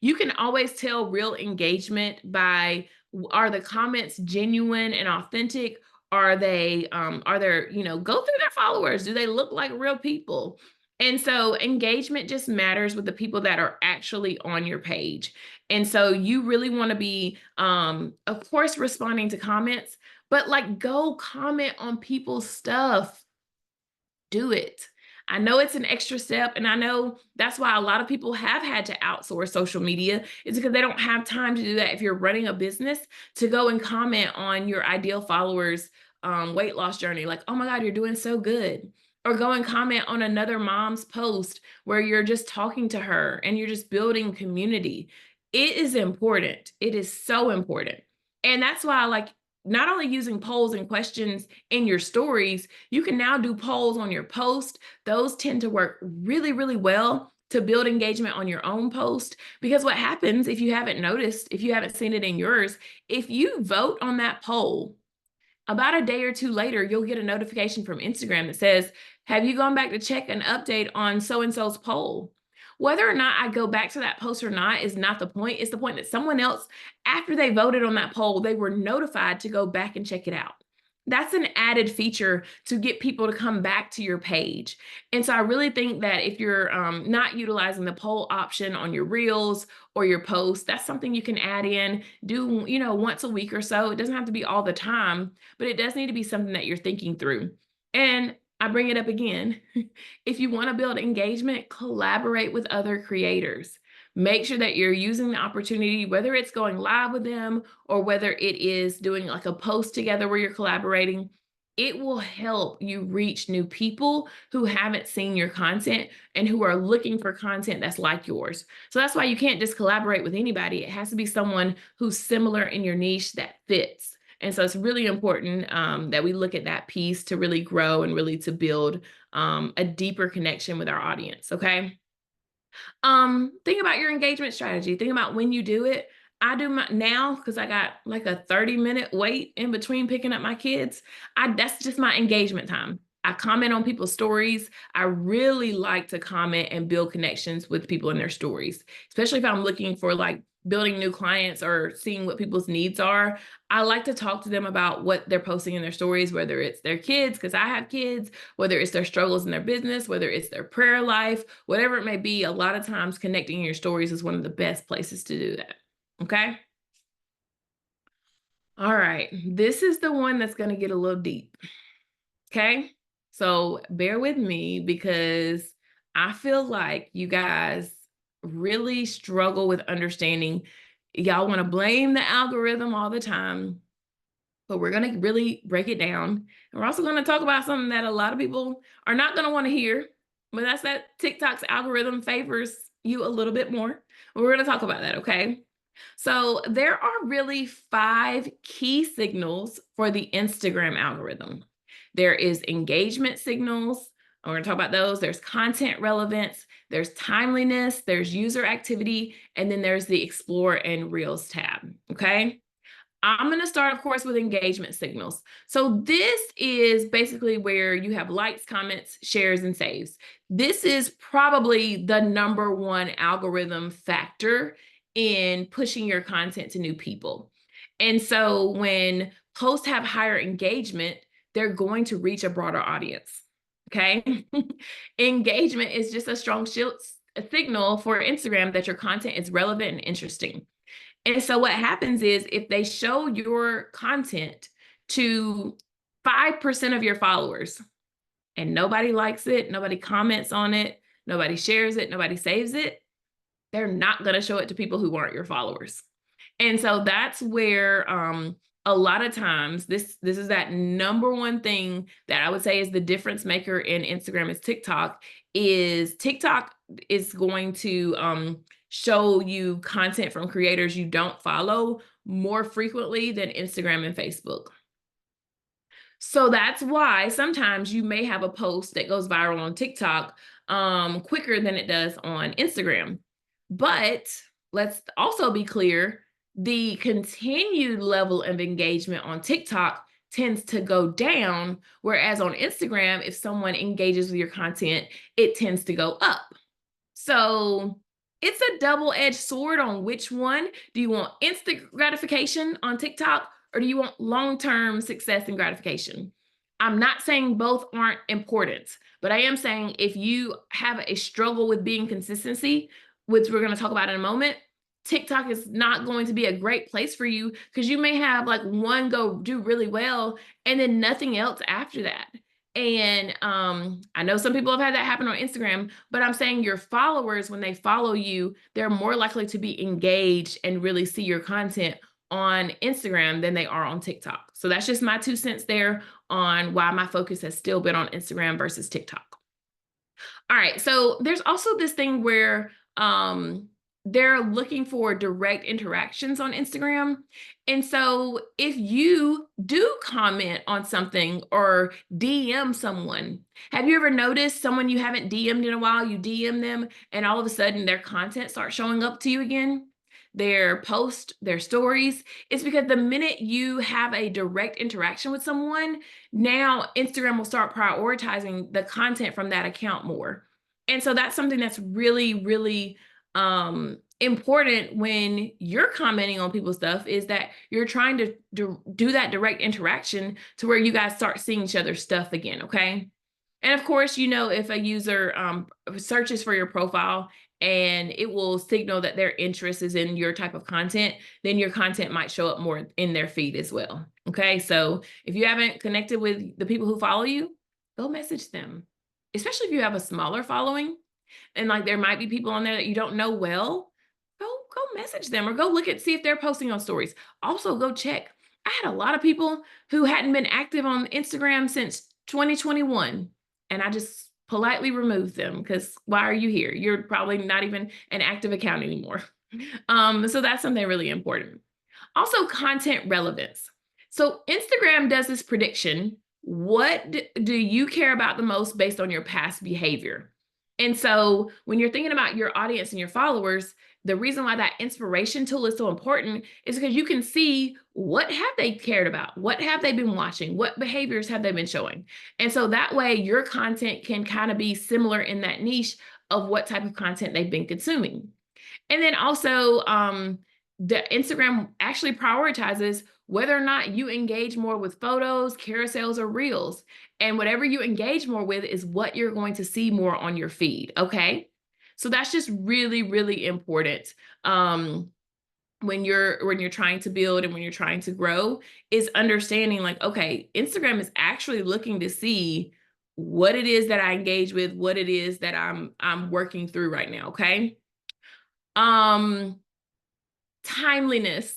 [SPEAKER 1] You can always tell real engagement by, are the comments genuine and authentic? Are they go through their followers? Do they look like real people? And so engagement just matters with the people that are actually on your page. And so you really want to be, of course, responding to comments, but like go comment on people's stuff. Do it. I know it's an extra step, and I know that's why a lot of people have had to outsource social media, is because they don't have time to do that if you're running a business, to go and comment on your ideal followers' weight loss journey. Like, oh my God, you're doing so good. Or go and comment on another mom's post where you're just talking to her and you're just building community. It is important. It is so important. And that's why I like not only using polls and questions in your stories, you can now do polls on your post. Those tend to work really, really well to build engagement on your own post. Because what happens, if you haven't noticed, if you haven't seen it in yours, if you vote on that poll, about a day or two later, you'll get a notification from Instagram that says, have you gone back to check an update on so-and-so's poll? Whether or not I go back to that post or not is not the point. It's the point that someone else, after they voted on that poll, they were notified to go back and check it out. That's an added feature to get people to come back to your page. And so I really think that if you're not utilizing the poll option on your reels or your posts, that's something you can add in, do, once a week or so. It doesn't have to be all the time, but it does need to be something that you're thinking through. And I bring it up again. If you want to build engagement, collaborate with other creators. Make sure that you're using the opportunity, whether it's going live with them or whether it is doing like a post together where you're collaborating. It will help you reach new people who haven't seen your content and who are looking for content that's like yours. So that's why you can't just collaborate with anybody. It has to be someone who's similar in your niche that fits. And so it's really important that we look at that piece to really grow and really to build a deeper connection with our audience. Okay. Think about your engagement strategy. Think about when you do it. I do my now because I got like a 30-minute wait in between picking up my kids. That's just my engagement time. I comment on people's stories. I really like to comment and build connections with people in their stories, especially if I'm looking for like building new clients or seeing what people's needs are. I like to talk to them about what they're posting in their stories, whether it's their kids, because I have kids, whether it's their struggles in their business, whether it's their prayer life, whatever it may be. A lot of times connecting your stories is one of the best places to do that. Okay. All right. This is the one that's going to get a little deep. Okay. So bear with me because I feel like you guys really struggle with understanding Y'all want to blame the algorithm all the time, but we're going to really break it down. And we're also going to talk about something that a lot of people are not going to want to hear, but that's that TikTok's algorithm favors you a little bit more. We're going to talk about that, okay? So there are really 5 key signals for the Instagram algorithm. There is engagement signals. We're going to talk about those. There's content relevance, there's timeliness, there's user activity, and then there's the Explore and Reels tab, okay? I'm going to start, of course, with engagement signals. So this is basically where you have likes, comments, shares, and saves. This is probably the #1 algorithm factor in pushing your content to new people. And so when posts have higher engagement, they're going to reach a broader audience. Okay. Engagement is just a strong signal for Instagram that your content is relevant and interesting. And so what happens is if they show your content to 5% of your followers and nobody likes it, nobody comments on it, nobody shares it, nobody saves it, they're not going to show it to people who aren't your followers. And so that's where a lot of times this is that #1 thing that I would say is the difference maker in Instagram is TikTok is going to show you content from creators you don't follow more frequently than Instagram and Facebook. So that's why sometimes you may have a post that goes viral on TikTok quicker than it does on Instagram. But let's also be clear, the continued level of engagement on TikTok tends to go down, whereas on Instagram, if someone engages with your content, it tends to go up. So it's a double-edged sword on which one. Do you want instant gratification on TikTok, or do you want long-term success and gratification? I'm not saying both aren't important, but I am saying if you have a struggle with being consistency, which we're going to talk about in a moment, TikTok is not going to be a great place for you because you may have like one go do really well and then nothing else after that. And I know some people have had that happen on Instagram, but I'm saying your followers, when they follow you, they're more likely to be engaged and really see your content on Instagram than they are on TikTok. So that's just my 2 cents there on why my focus has still been on Instagram versus TikTok. All right, so there's also this thing where they're looking for direct interactions on Instagram. And so if you do comment on something or DM someone, have you ever noticed someone you haven't DM'd in a while, you DM them and all of a sudden their content starts showing up to you again? Their post, their stories. It's because the minute you have a direct interaction with someone, now Instagram will start prioritizing the content from that account more. And so that's something that's really, really important when you're commenting on people's stuff, is that you're trying to do that direct interaction to where you guys start seeing each other's stuff again, okay? And of course, you know, if a user searches for your profile and it will signal that their interest is in your type of content, then your content might show up more in their feed as well. Okay, so if you haven't connected with the people who follow you, go message them, especially if you have a smaller following and like there might be people on there that you don't know well. Go message them or go see if they're posting on stories. Also, go check. I had a lot of people who hadn't been active on Instagram since 2021. And I just politely removed them because why are you here? You're probably not even an active account anymore. So that's something really important. Also, content relevance. So Instagram does this prediction. What do you care about the most based on your past behavior? And so when you're thinking about your audience and your followers, the reason why that inspiration tool is so important is because you can see what have they cared about? What have they been watching? What behaviors have they been showing? And so that way your content can kind of be similar in that niche of what type of content they've been consuming. And then also the Instagram actually prioritizes whether or not you engage more with photos, carousels, or reels. And whatever you engage more with is what you're going to see more on your feed, okay? So that's just really, really important when you're trying to build and when you're trying to grow, is understanding like, okay, Instagram is actually looking to see what it is that I engage with, what it is that I'm working through right now, okay? Timeliness.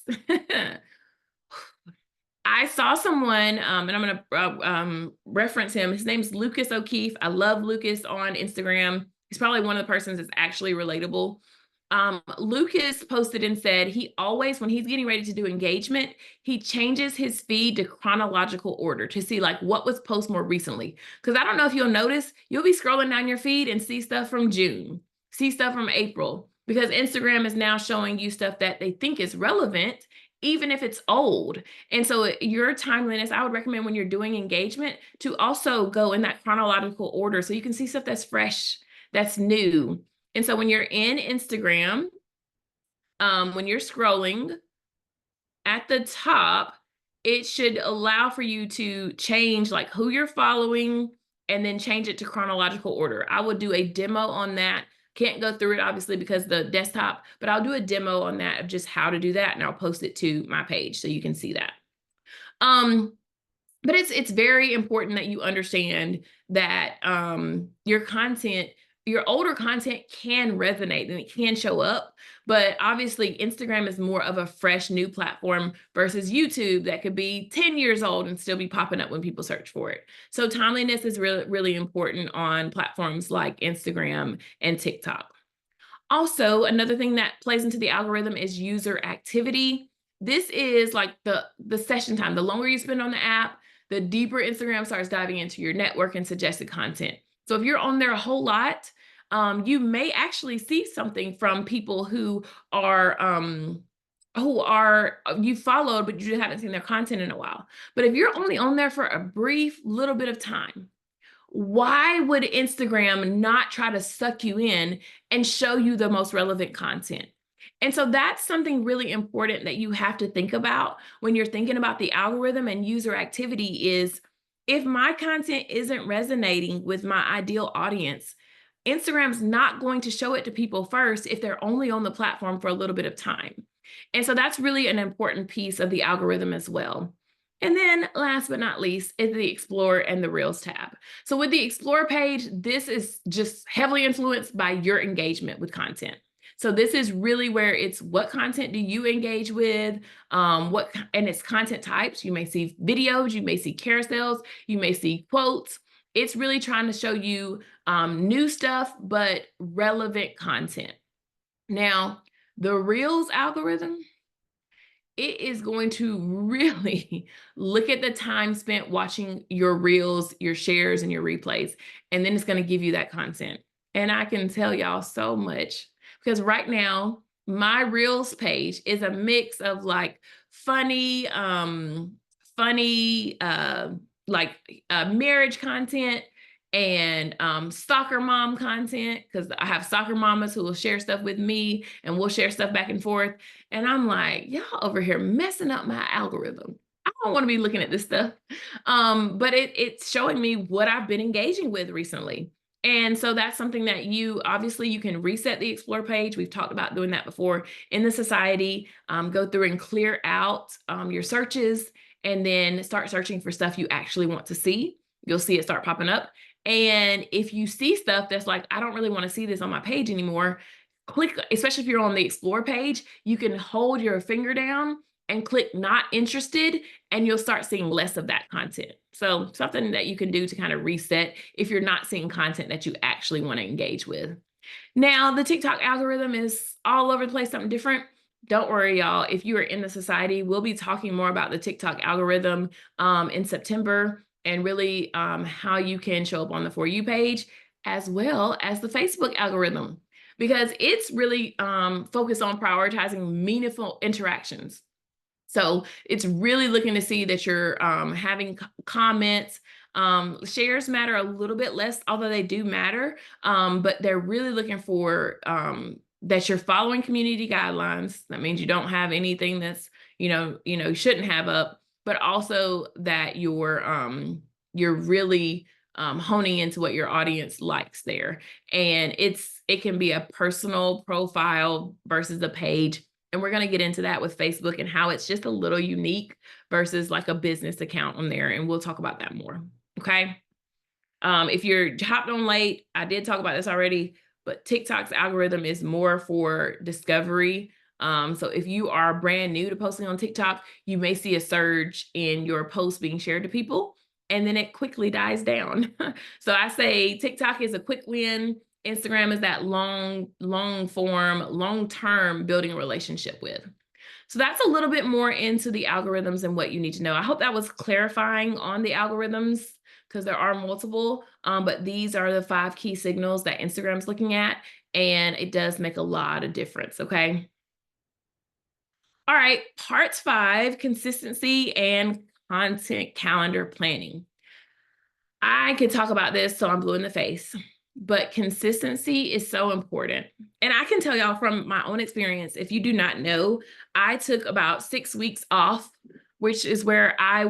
[SPEAKER 1] I saw someone, and I'm going to reference him. His name's Lucas O'Keefe. I love Lucas on Instagram. He's probably one of the persons that's actually relatable. Lucas posted and said he always, when he's getting ready to do engagement, he changes his feed to chronological order to see like what was posted more recently. Because I don't know if you'll notice, you'll be scrolling down your feed and see stuff from June, see stuff from April, because Instagram is now showing you stuff that they think is relevant, even if it's old. And so your timeliness, I would recommend when you're doing engagement to also go in that chronological order so you can see stuff that's fresh, that's new. And so when you're in Instagram, when you're scrolling at the top, it should allow for you to change like who you're following and then change it to chronological order. I will do a demo on that. Can't go through it obviously because the desktop, but I'll do a demo on that of just how to do that, and I'll post it to my page so you can see that. But it's very important that you understand that your content, your older content can resonate and it can show up, but obviously Instagram is more of a fresh new platform versus YouTube that could be 10 years old and still be popping up when people search for it. So timeliness is really, really important on platforms like Instagram and TikTok. Also, another thing that plays into the algorithm is user activity. This is like the session time. The longer you spend on the app, the deeper Instagram starts diving into your network and suggested content. So if you're on there a whole lot, you may actually see something from people who you followed, but you haven't seen their content in a while. But if you're only on there for a brief little bit of time, why would Instagram not try to suck you in and show you the most relevant content? And so that's something really important that you have to think about when you're thinking about the algorithm and user activity is if my content isn't resonating with my ideal audience, Instagram's not going to show it to people first if they're only on the platform for a little bit of time. And so that's really an important piece of the algorithm as well. And then last but not least is the Explore and the Reels tab. So with the Explore page, this is just heavily influenced by your engagement with content. So this is really where it's what content do you engage with, and it's content types. You may see videos, you may see carousels, you may see quotes. It's really trying to show you new stuff, but relevant content. Now, the Reels algorithm, it is going to really look at the time spent watching your reels, your shares, and your replays, and then it's going to give you that content. And I can tell y'all so much because right now, my reels page is a mix of like funny, marriage content and soccer mom content, because I have soccer mamas who will share stuff with me and we'll share stuff back and forth. And I'm like, y'all over here messing up my algorithm. I don't want to be looking at this stuff. But it's showing me what I've been engaging with recently. And so that's something that you can reset the Explore page. We've talked about doing that before in the society. Go through and clear out your searches and then start searching for stuff you actually want to see. You'll see it start popping up. And if you see stuff that's like, I don't really want to see this on my page anymore, click, especially if you're on the Explore page, you can hold your finger down and click not interested, and you'll start seeing less of that content. So something that you can do to kind of reset if you're not seeing content that you actually want to engage with. Now, the TikTok algorithm is all over the place, something different. Don't worry, y'all. If you are in the society, we'll be talking more about the TikTok algorithm in September and really how you can show up on the For You page as well as the Facebook algorithm, because it's really focused on prioritizing meaningful interactions. So it's really looking to see that you're having comments. Shares matter a little bit less, although they do matter, but they're really looking for that you're following community guidelines. That means you don't have anything that's, you shouldn't have up, but also that you're really honing into what your audience likes there. And it can be a personal profile versus a page. And we're going to get into that with Facebook and how it's just a little unique versus like a business account on there. And we'll talk about that more. Okay. If you're hopped on late, I did talk about this already, but TikTok's algorithm is more for discovery. So if you are brand new to posting on TikTok, you may see a surge in your posts being shared to people, and then it quickly dies down. So I say TikTok is a quick win. Instagram is that long form, long term building a relationship with. So that's a little bit more into the algorithms and what you need to know. I hope that was clarifying on the algorithms because there are multiple, but these are the 5 key signals that Instagram's looking at, and it does make a lot of difference, okay? All right, part 5, consistency and content calendar planning. I could talk about this till I'm blue in the face, but consistency is so important. And I can tell y'all from my own experience, if you do not know, I took about 6 weeks off, which is where I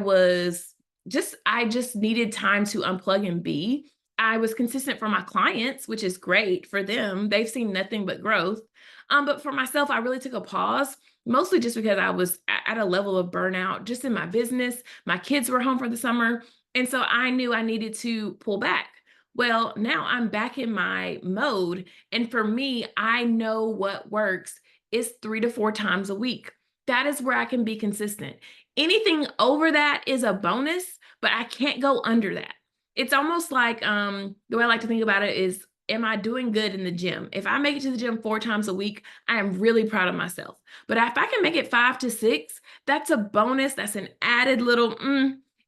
[SPEAKER 1] just needed time to unplug and be. I was consistent for my clients, which is great for them. They've seen nothing but growth. But for myself, I really took a pause, mostly just because I was at a level of burnout just in my business. My kids were home for the summer. And so I knew I needed to pull back. Well, now I'm back in my mode. And for me, I know what works is 3 to 4 times a week. That is where I can be consistent. Anything over that is a bonus, but I can't go under that. It's almost like the way I like to think about it is, am I doing good in the gym? If I make it to the gym 4 times a week, I am really proud of myself. But if I can make it 5 to 6, that's a bonus. That's an added little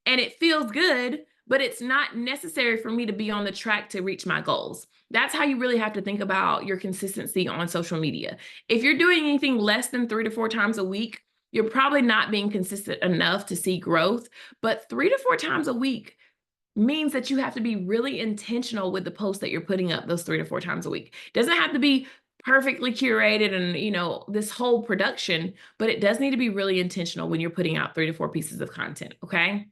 [SPEAKER 1] and it feels good, but it's not necessary for me to be on the track to reach my goals. That's how you really have to think about your consistency on social media. If you're doing anything less than 3 to 4 times a week, you're probably not being consistent enough to see growth. But 3 to 4 times a week means that you have to be really intentional with the posts that you're putting up those 3 to 4 times a week. It doesn't have to be perfectly curated and, this whole production, but it does need to be really intentional when you're putting out 3 to 4 pieces of content, okay?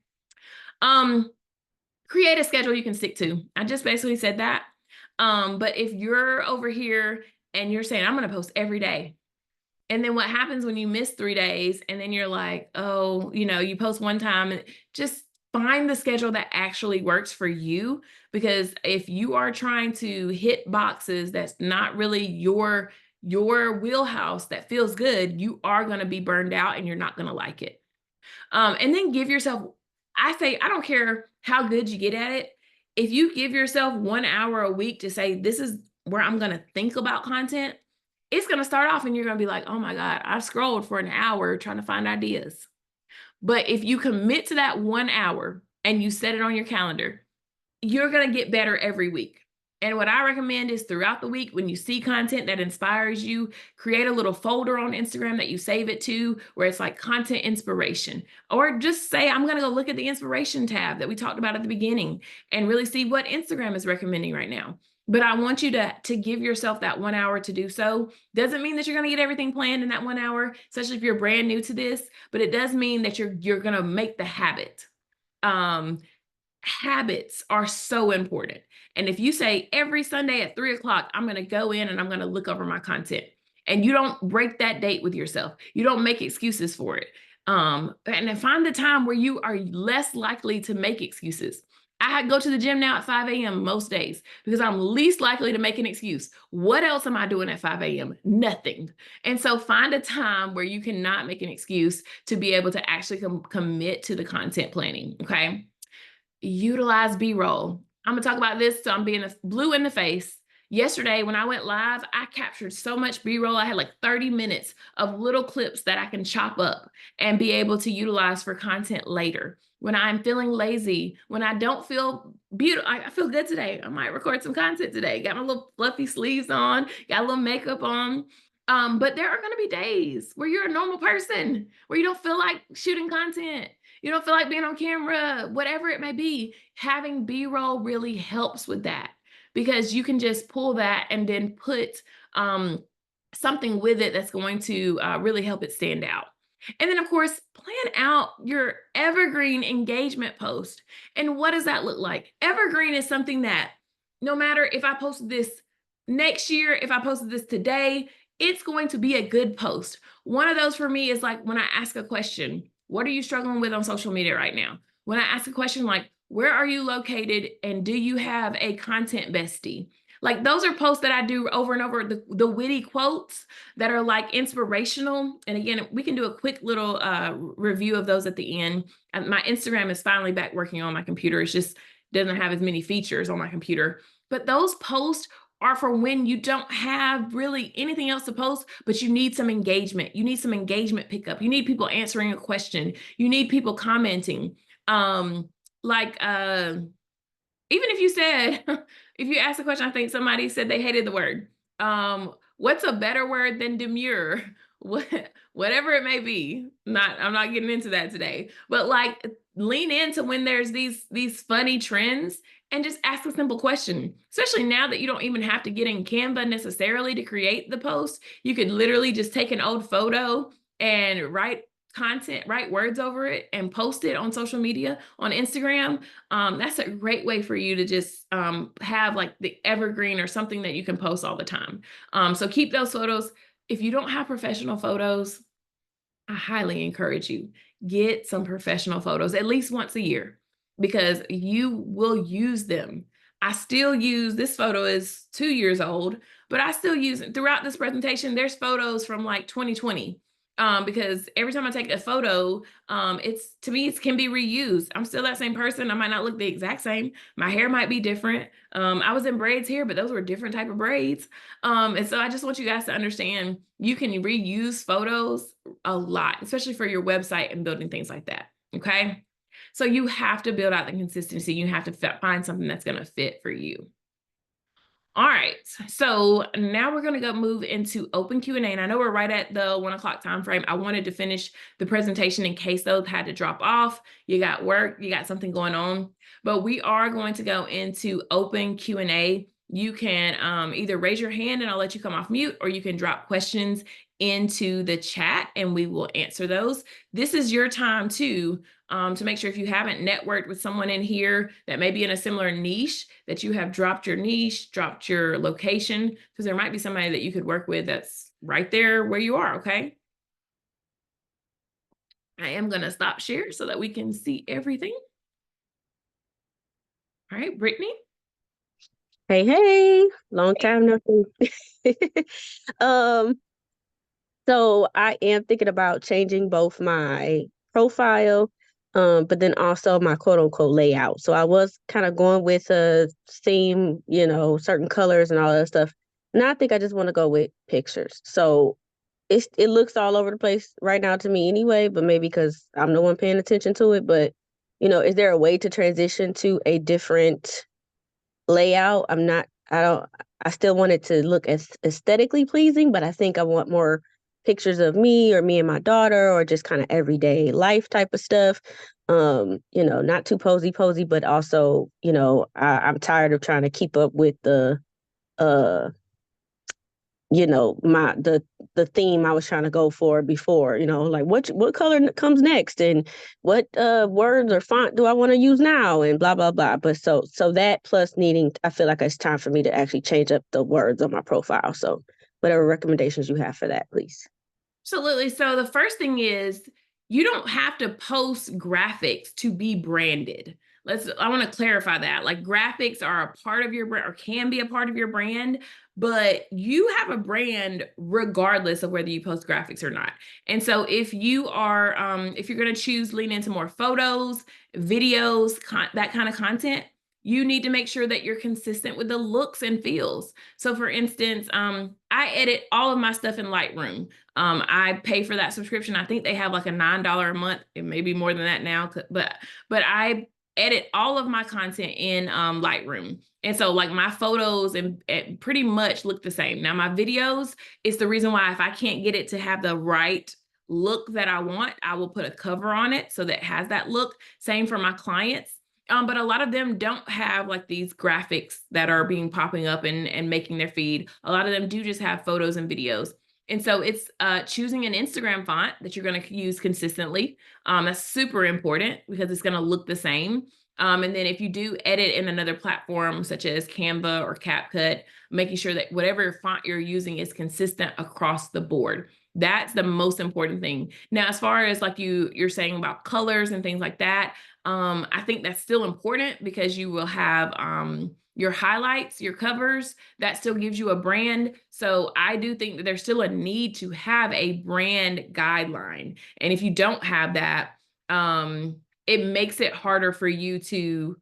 [SPEAKER 1] Create a schedule you can stick to. I just basically said that. But if you're over here and you're saying, I'm going to post every day, and then what happens when you miss 3 days and then you're like, oh, you post one time, and just find the schedule that actually works for you. Because if you are trying to hit boxes that's not really your wheelhouse that feels good, you are going to be burned out and you're not going to like it. And then give yourself, I say, I don't care how good you get at it. If you give yourself 1 hour a week to say, this is where I'm going to think about content, it's going to start off and you're going to be like, oh my God, I scrolled for an hour trying to find ideas. But if you commit to that 1 hour and you set it on your calendar, you're going to get better every week. And what I recommend is throughout the week, when you see content that inspires you, create a little folder on Instagram that you save it to where it's like content inspiration. Or just say, I'm going to go look at the inspiration tab that we talked about at the beginning and really see what Instagram is recommending right now. But I want you to give yourself that 1 hour to do so. Doesn't mean that you're going to get everything planned in that 1 hour, especially if you're brand new to this, but it does mean that you're going to make the habit. Habits are so important. And if you say every Sunday at 3 o'clock, I'm going to go in and I'm going to look over my content, and you don't break that date with yourself, you don't make excuses for it. And then find the time where you are less likely to make excuses. I go to the gym now at 5 a.m. most days because I'm least likely to make an excuse. What else am I doing at 5 a.m.? Nothing. And so find a time where you cannot make an excuse to be able to actually commit to the content planning, okay? Utilize B-roll. I'm gonna talk about this, so I'm being blue in the face. Yesterday, when I went live, I captured so much B-roll. I had like 30 minutes of little clips that I can chop up and be able to utilize for content later. When I'm feeling lazy, when I don't feel beautiful, I feel good today, I might record some content today. Got my little fluffy sleeves on, got a little makeup on. But there are going to be days where you're a normal person, where you don't feel like shooting content. You don't feel like being on camera, whatever it may be. Having B-roll really helps with that because you can just pull that and then put something with it that's going to really help it stand out. And then, of course, plan out your evergreen engagement post. And what does that look like? Evergreen is something that no matter if I posted this next year, if I posted this today, it's going to be a good post. One of those for me is like when I ask a question, what are you struggling with on social media right now? When I ask a question like, where are you located and do you have a content bestie? Like those are posts that I do over and over, the witty quotes that are like inspirational. And again, we can do a quick little review of those at the end. My Instagram is finally back working on my computer. It's just doesn't have as many features on my computer. But those posts are for when you don't have really anything else to post, but you need some engagement. You need some engagement pickup. You need people answering a question. You need people commenting. Like even if you said, if you ask a question, I think somebody said they hated the word. What's a better word than demure? Whatever it may be. I'm not getting into that today, but like lean into when there's these funny trends and just ask a simple question, especially now that you don't even have to get in Canva necessarily to create the post. You could literally just take an old photo and write words over it and post it on social media, on Instagram. That's a great way for you to just have like the evergreen or something that you can post all the time. So keep those photos. If you don't have professional photos, I highly encourage you, get some professional photos at least once a year because you will use them. I still use, this photo is 2 years old, but I still use it throughout this presentation. There's photos from like 2020 because every time I take a photo, to me, it can be reused. I'm still that same person. I might not look the exact same. My hair might be different. I was in braids here, but those were different type of braids. And so I just want you guys to understand you can reuse photos a lot, especially for your website and building things like that. Okay. So you have to build out the consistency. You have to find something that's going to fit for you. All right, so now we're going to go move into open Q&A, and I know we're right at the 1 o'clock time frame. I wanted to finish the presentation in case those had to drop off. You got work, you got something going on, but we are going to go into open Q&A. You can either raise your hand and I'll let you come off mute, or you can drop questions into the chat and we will answer those. This is your time too, to make sure if you haven't networked with someone in here that may be in a similar niche, that you have dropped your niche, dropped your location, because there might be somebody that you could work with that's right there where you are, okay? I am going to stop share so that we can see everything. All right, Brittany.
[SPEAKER 2] Hey, long time no see. So I am thinking about changing both my profile, but then also my quote unquote layout. So I was kind of going with a theme, certain colors and all that stuff. Now I think I just want to go with pictures. So it looks all over the place right now to me anyway, but maybe because I'm the one paying attention to it. But is there a way to transition to a different layout? I still want it to look as aesthetically pleasing, but I think I want more pictures of me or me and my daughter or just kind of everyday life type of stuff. Not too posy, but also, I'm tired of trying to keep up with the the theme I was trying to go for before, like what color comes next and what words or font do I want to use now and blah blah blah. But so that plus needing, I feel like it's time for me to actually change up the words on my profile. So whatever recommendations you have for that, please.
[SPEAKER 1] Absolutely. So the first thing is you don't have to post graphics to be branded. I want to clarify that. Like graphics are a part of your brand or can be a part of your brand, but you have a brand regardless of whether you post graphics or not. And so if you are, if you're going to choose lean into more photos, videos, that kind of content, you need to make sure that you're consistent with the looks and feels. So for instance, I edit all of my stuff in Lightroom. I pay for that subscription. I think they have like a $9 a month. It may be more than that now, but I edit all of my content in Lightroom. And so like my photos and pretty much look the same. Now my videos is the reason why if I can't get it to have the right look that I want, I will put a cover on it so that it has that look. Same for my clients. But a lot of them don't have like these graphics that are being popping up and making their feed. A lot of them do just have photos and videos. And so it's choosing an Instagram font that you're going to use consistently. That's super important because it's going to look the same. And then if you do edit in another platform such as Canva or CapCut, making sure that whatever font you're using is consistent across the board. That's the most important thing. Now, as far as like you're saying about colors and things like that, I think that's still important because you will have your highlights, your covers, that still gives you a brand. So I do think that there's still a need to have a brand guideline. And if you don't have that, it makes it harder for you to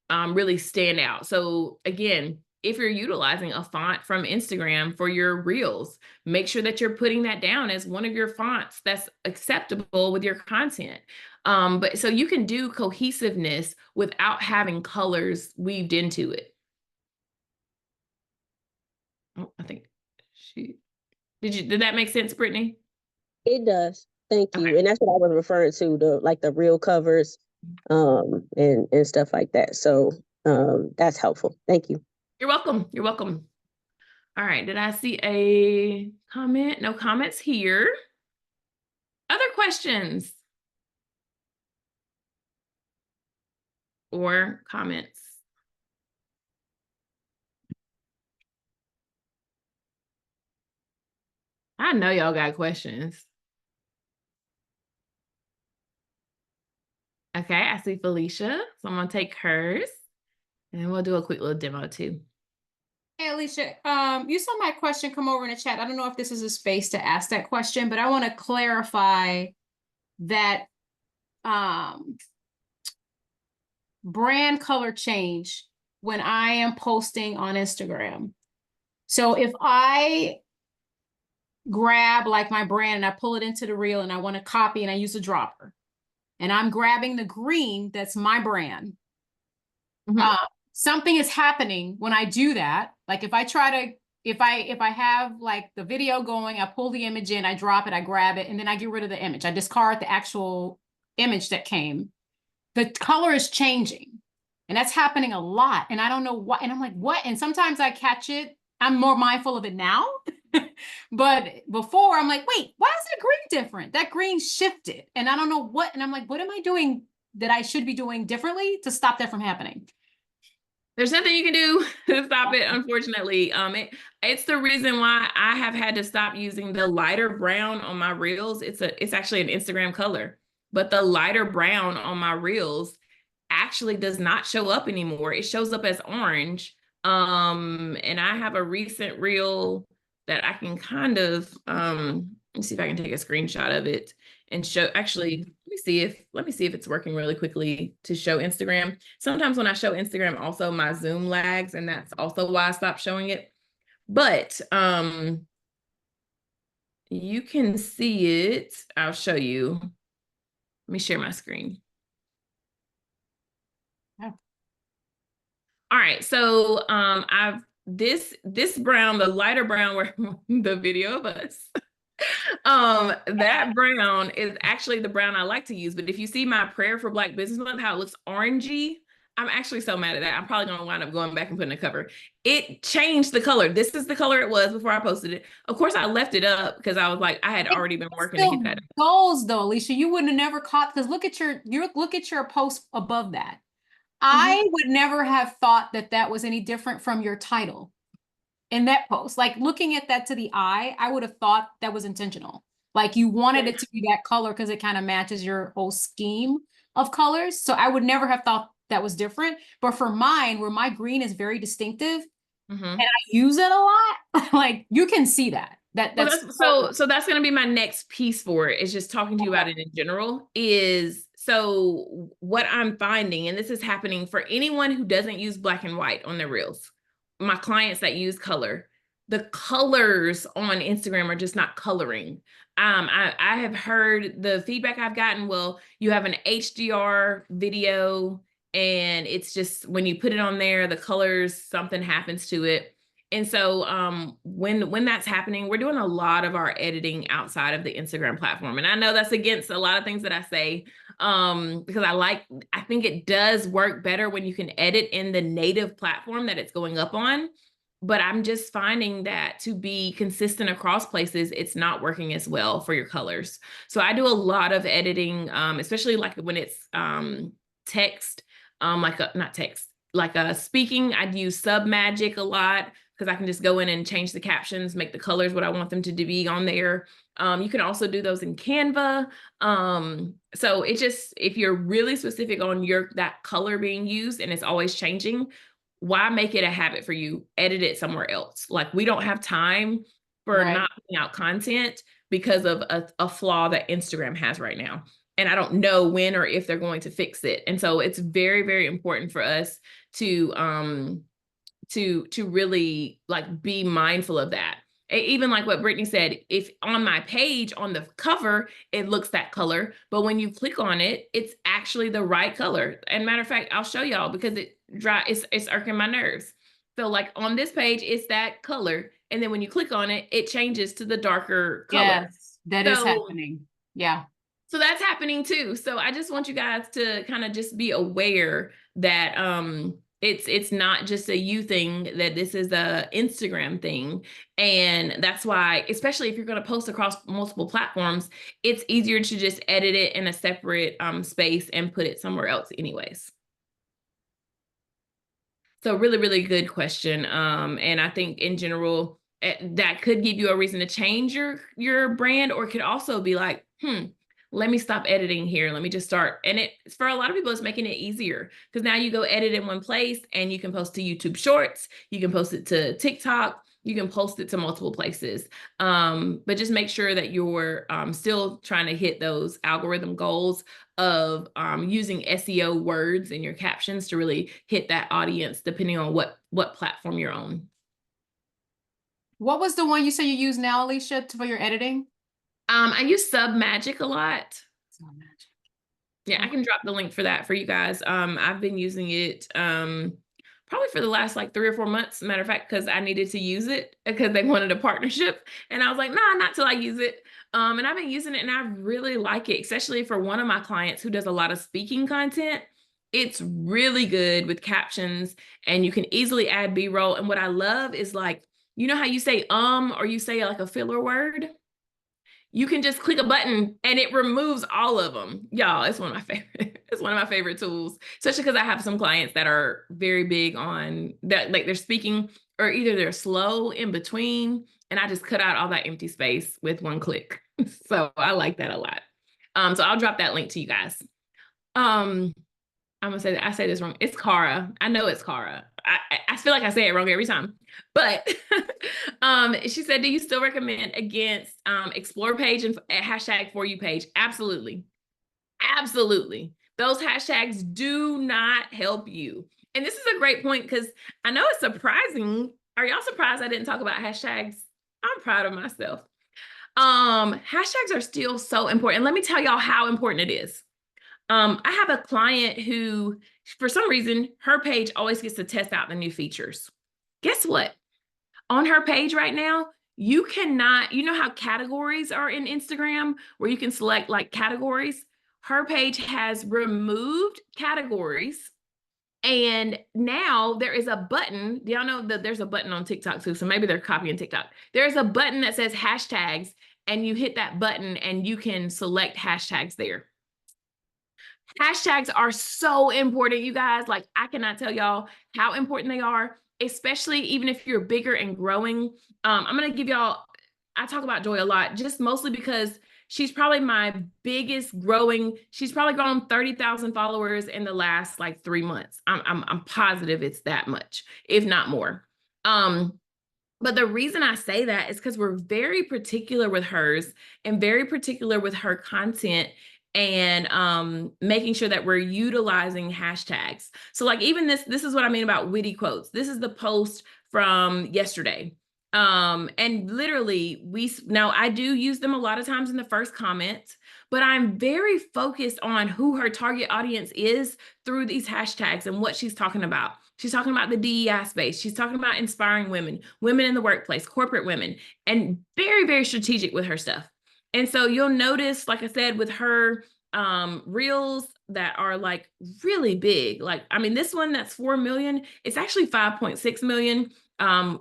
[SPEAKER 1] really stand out. So again, if you're utilizing a font from Instagram for your reels, make sure that you're putting that down as one of your fonts that's acceptable with your content. But so you can do cohesiveness without having colors weaved into it. Oh, I think did that make sense, Brittany?
[SPEAKER 2] It does. Thank you.
[SPEAKER 1] Okay.
[SPEAKER 2] And that's what I was referring to, the real covers, and stuff like that. So that's helpful. Thank you.
[SPEAKER 1] You're welcome. You're welcome. All right. Did I see a comment? No comments here. Other questions or comments? I know y'all got questions. Okay, I see Felicia. So I'm gonna take hers and then we'll do a quick little demo too.
[SPEAKER 3] Hey, Alicia, you saw my question come over in the chat. I don't know if this is a space to ask that question, but I want to clarify that brand color change when I am posting on Instagram. So if I grab like my brand and I pull it into the reel and I want to copy and I use a dropper and I'm grabbing the green, that's my brand. Something is happening when I do that. Like if I try to, if I have like the video going, I pull the image in, I drop it, I grab it, and then I get rid of the image. I discard the actual image that came. The color is changing. And that's happening a lot. And I don't know what, and I'm like, what? And sometimes I catch it. I'm more mindful of it now. But before I'm like, wait, why is the green different? That green shifted. And I don't know what, and I'm like, what am I doing that I should be doing differently to stop that from happening?
[SPEAKER 1] There's nothing you can do to stop it, unfortunately. It's the reason why I have had to stop using the lighter brown on my reels. It's actually an Instagram color, but the lighter brown on my reels actually does not show up anymore. It shows up as orange. And I have a recent reel that I can kind of let me see if I can take a screenshot of it and show. Actually, let me see if it's working really quickly to show Instagram. Sometimes when I show Instagram, also my Zoom lags, and that's also why I stopped showing it. But you can see it. I'll show you. Let me share my screen.
[SPEAKER 3] Yeah.
[SPEAKER 1] All right, so I've this brown, the lighter brown where the video of us. That brown is actually the brown I like to use. But if you see my prayer for Black Business Month, how it looks orangey, I'm actually so mad at that. I'm probably going to wind up going back and putting a cover. It changed the color. This is the color it was before I posted it. Of course, I left it up because I was like, I had already been working to get that.
[SPEAKER 3] Goals though, Alicia, you wouldn't have never caught, because look at your post above that. I would never have thought that that was any different from your title in that post. Like looking at that to the eye, I would have thought that was intentional. Like you wanted it to be that color because it kind of matches your whole scheme of colors. So I would never have thought that was different. But for mine, where my green is very distinctive and I use it a lot, like you can see that.
[SPEAKER 1] So that's going to be my next piece for it, is just talking to you about it in general. Is so what I'm finding, and this is happening for anyone who doesn't use black and white on their reels, my clients that use color, the colors on Instagram are just not coloring. I have heard the feedback I've gotten, well, you have an HDR video and it's just, when you put it on there, the colors, something happens to it. And so when that's happening, we're doing a lot of our editing outside of the Instagram platform. And I know that's against a lot of things that I say, because I think it does work better when you can edit in the native platform that it's going up on. But I'm just finding that to be consistent across places, it's not working as well for your colors. So I do a lot of editing, especially like when it's text, not text, like speaking. I'd use Submagic a lot because I can just go in and change the captions, make the colors what I want them to be on there. You can also do those in Canva. So it just, if you're really specific on that color being used and it's always changing, why make it a habit for you? Edit it somewhere else. Like, we don't have time for not putting out content because of a flaw that Instagram has right now. And I don't know when or if they're going to fix it. And so it's very, very important for us to really like be mindful of that. Even like what Brittany said, if on my page on the cover, it looks that color, but when you click on it, it's actually the right color. And matter of fact, I'll show y'all because it's irking my nerves. So like on this page, it's that color. And then when you click on it, it changes to the darker color.
[SPEAKER 3] Yes, that is happening. Yeah.
[SPEAKER 1] So that's happening too. So I just want you guys to kind of just be aware that it's not just a you thing, that this is a Instagram thing. And that's why, especially if you're going to post across multiple platforms, it's easier to just edit it in a separate space and put it somewhere else anyways. So really, really good question. And I think in general, that could give you a reason to change your brand, or it could also be like, let me stop editing here. Let me just start. And it's, for a lot of people, it's making it easier because now you go edit in one place and you can post to YouTube Shorts. You can post it to TikTok. You can post it to multiple places. But just make sure that you're still trying to hit those algorithm goals of using SEO words in your captions to really hit that audience, depending on what platform you're on.
[SPEAKER 3] What was the one you say you use now, Alicia, for your editing?
[SPEAKER 1] I use Submagic a lot.
[SPEAKER 3] Submagic.
[SPEAKER 1] Yeah, I can drop the link for that for you guys. I've been using it probably for the last like 3 or 4 months. Matter of fact, because I needed to use it because they wanted a partnership. And I was like, nah, not till I use it. And I've been using it and I really like it, especially for one of my clients who does a lot of speaking content. It's really good with captions and you can easily add B-roll. And what I love is, like, you know how you say or you say like a filler word? You can just click a button and it removes all of them. Y'all, it's one of my favorite. It's one of my favorite tools, especially because I have some clients that are very big on that, like they're speaking or either they're slow in between, and I just cut out all that empty space with one click. So I like that a lot. So I'll drop that link to you guys. I'm gonna say that I say this wrong. It's Cara. I know it's Cara. I feel like I say it wrong every time. But she said, do you still recommend against explore page and hashtag for you page? Absolutely. Absolutely. Those hashtags do not help you. And this is a great point because I know it's surprising. Are y'all surprised I didn't talk about hashtags? I'm proud of myself. Hashtags are still so important. Let me tell y'all how important it is. I have a client who, for some reason, her page always gets to test out the new features. Guess what? On her page right now, you cannot, you know how categories are in Instagram where you can select like categories? Her page has removed categories. And now there is a button. Do y'all know that there's a button on TikTok too? So maybe they're copying TikTok. There's a button that says hashtags, and you hit that button and you can select hashtags there. Hashtags are so important, you guys. Like, I cannot tell y'all how important they are, especially even if you're bigger and growing. I'm going to give y'all, I talk about Joy a lot, just mostly because she's probably my biggest growing. She's probably grown 30,000 followers in the last like 3 months. I'm positive it's that much, if not more. But the reason I say that is because we're very particular with hers and very particular with her content, and making sure that we're utilizing hashtags. So like even this is what I mean about witty quotes. This is the post from yesterday. And literally now I do use them a lot of times in the first comment, but I'm very focused on who her target audience is through these hashtags and what she's talking about. She's talking about the DEI space. She's talking about inspiring women in the workplace, corporate women, and very, very strategic with her stuff. And so you'll notice, like I said, with her reels that are like really big, like, I mean, this one that's 4 million, it's actually 5.6 million. On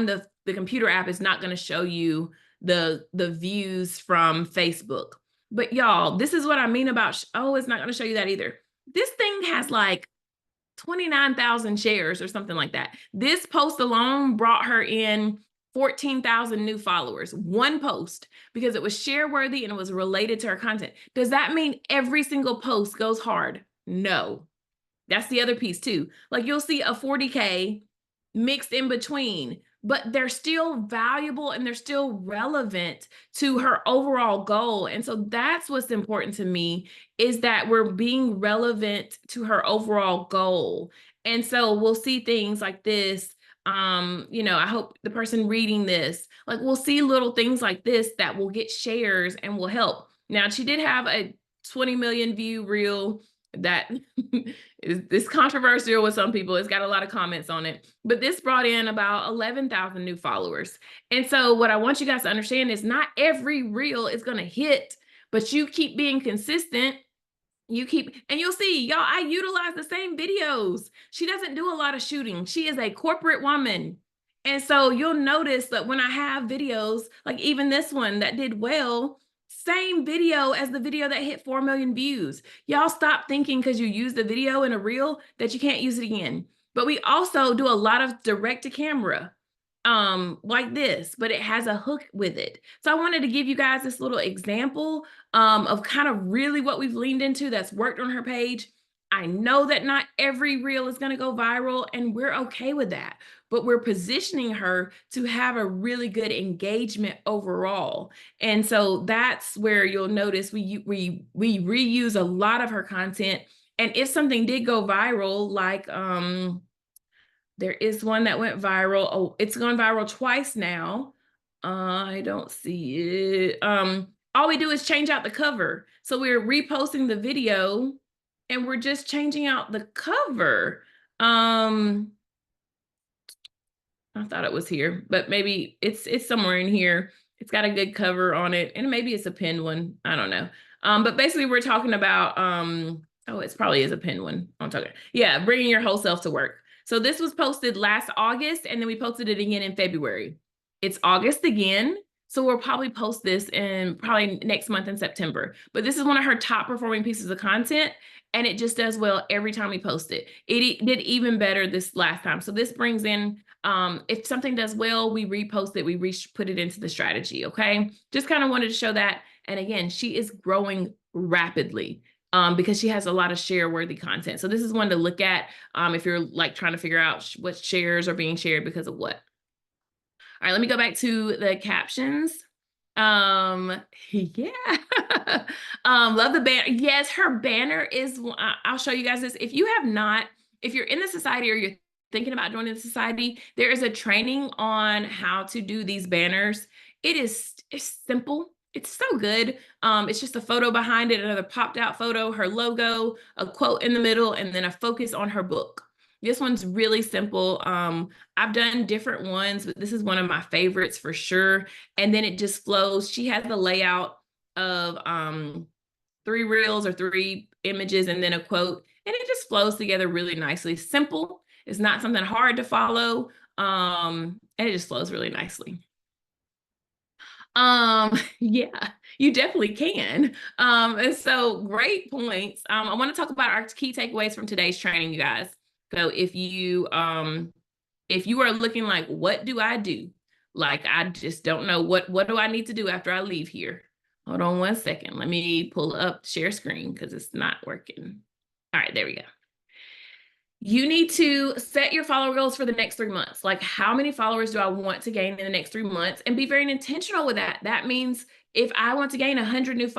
[SPEAKER 1] the computer app, it's not going to show you the views from Facebook. But y'all, this is what I mean about, it's not going to show you that either. This thing has like 29,000 shares or something like that. This post alone brought her in 14,000 new followers, one post, because it was share worthy and it was related to her content. Does that mean every single post goes hard? No. That's the other piece too. Like you'll see a 40K mixed in between, but they're still valuable and they're still relevant to her overall goal. And so that's what's important to me, is that we're being relevant to her overall goal. And so we'll see things like this. I hope the person reading this, like we'll see little things like this that will get shares and will help. Now, she did have a 20 million view reel that is controversial with some people. It's got a lot of comments on it, but this brought in about 11,000 new followers. And so what I want you guys to understand is not every reel is going to hit, but you keep being consistent. And you'll see, y'all, I utilize the same videos. She doesn't do a lot of shooting. She is a corporate woman. And so you'll notice that when I have videos, like even this one that did well, same video as the video that hit 4 million views. Y'all stop thinking because you use the video in a reel that you can't use it again. But we also do a lot of direct to camera like this, but it has a hook with it. So I wanted to give you guys this little example of kind of really what we've leaned into that's worked on her page. I know that not every reel is going to go viral, and we're okay with that, but we're positioning her to have a really good engagement overall. And so that's where you'll notice we reuse a lot of her content. And if something did go viral, like there is one that went viral. Oh, it's gone viral twice now. I don't see it. All we do is change out the cover. So we're reposting the video and we're just changing out the cover. I thought it was here, but maybe it's somewhere in here. It's got a good cover on it, and maybe it's a pinned one. I don't know. But basically we're talking about, oh, it probably is a pinned one. I'm talking, yeah, bringing your whole self to work. So this was posted last August, and then we posted it again in February. It's August again. So we'll probably post this in probably next month in September. But this is one of her top performing pieces of content, and it just does well every time we post it. It did even better this last time. So this brings in, if something does well, we repost it, we put it into the strategy, okay? Just kind of wanted to show that. And again, she is growing rapidly. Because she has a lot of share-worthy content. So this is one to look at if you're like trying to figure out what shares are being shared because of what. All right, let me go back to the captions. Yeah. Love the banner. Yes, her banner is, I'll show you guys this. If you're in the society or you're thinking about joining the society, there is a training on how to do these banners. It's simple. It's so good. It's just a photo behind it, another popped out photo, her logo, a quote in the middle, and then a focus on her book. This one's really simple. I've done different ones, but this is one of my favorites for sure. And then it just flows. She has the layout of 3 reels or 3 images and then a quote, and it just flows together really nicely. Simple. It's not something hard to follow. And it just flows really nicely. Yeah, you definitely can. And so great points. I want to talk about our key takeaways from today's training, you guys. So if you are looking like, what do I do? Like, I just don't know what do I need to do after I leave here? Hold on one second. Let me pull up share screen because it's not working. All right, there we go. You need to set your follower goals for the next 3 months. Like, how many followers do I want to gain in the next 3 months? And be very intentional with that. That means if I want to gain 100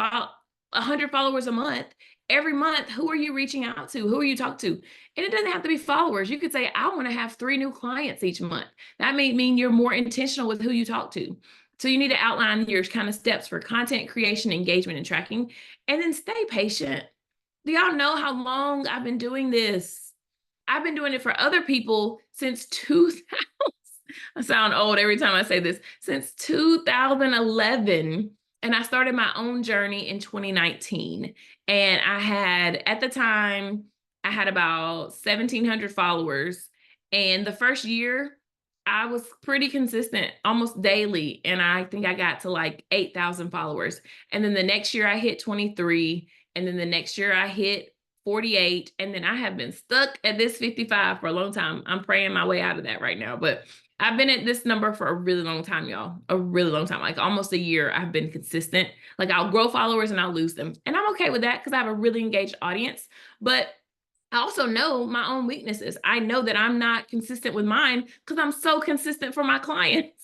[SPEAKER 1] followers a month, every month, who are you reaching out to? Who are you talking to? And it doesn't have to be followers. You could say, I want to have 3 new clients each month. That may mean you're more intentional with who you talk to. So you need to outline your kind of steps for content creation, engagement, and tracking. And then stay patient. Do y'all know how long I've been doing this? I've been doing it for other people since 2000. I sound old every time I say this. Since 2011. And I started my own journey in 2019. And at the time, I had about 1,700 followers. And the first year, I was pretty consistent, almost daily. And I think I got to like 8,000 followers. And then the next year I hit 23. And then the next year I hit 48, and then I have been stuck at this 55 for a long time. I'm praying my way out of that right now, but I've been at this number for a really long time, y'all. A really long time, like almost a year. I've been consistent. Like I'll grow followers and I'll lose them. And I'm okay with that because I have a really engaged audience. But I also know my own weaknesses. I know that I'm not consistent with mine because I'm so consistent for my clients.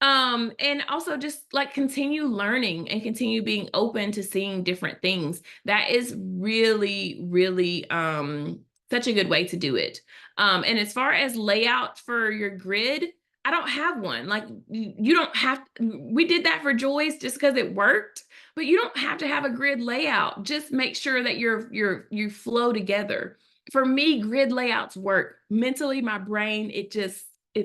[SPEAKER 1] And also just like continue learning and continue being open to seeing different things. That is really, really such a good way to do it. And as far as layout for your grid, I don't have one. Like you don't have, we did that for Joyce just because it worked, but you don't have to have a grid layout. Just make sure that you flow together. For me, grid layouts work. Mentally, my brain, it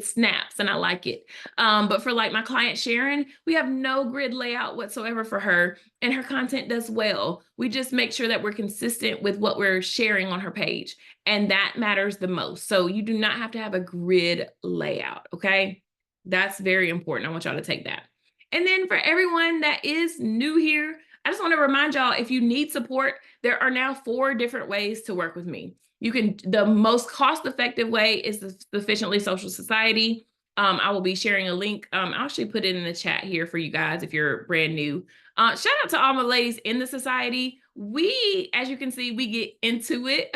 [SPEAKER 1] snaps and I like it. But for like my client Sharon, we have no grid layout whatsoever for her, and her content does well. We just make sure that we're consistent with what we're sharing on her page, and that matters the most. So you do not have to have a grid layout, okay? That's very important. I want y'all to take that. And then for everyone that is new here, I just want to remind y'all, if you need support, there are now 4 different ways to work with me. The most cost-effective way is the Sufficiently Social Society. I will be sharing a link. I'll actually put it in the chat here for you guys if you're brand new. Shout out to all my ladies in the society. We, as you can see, we get into it.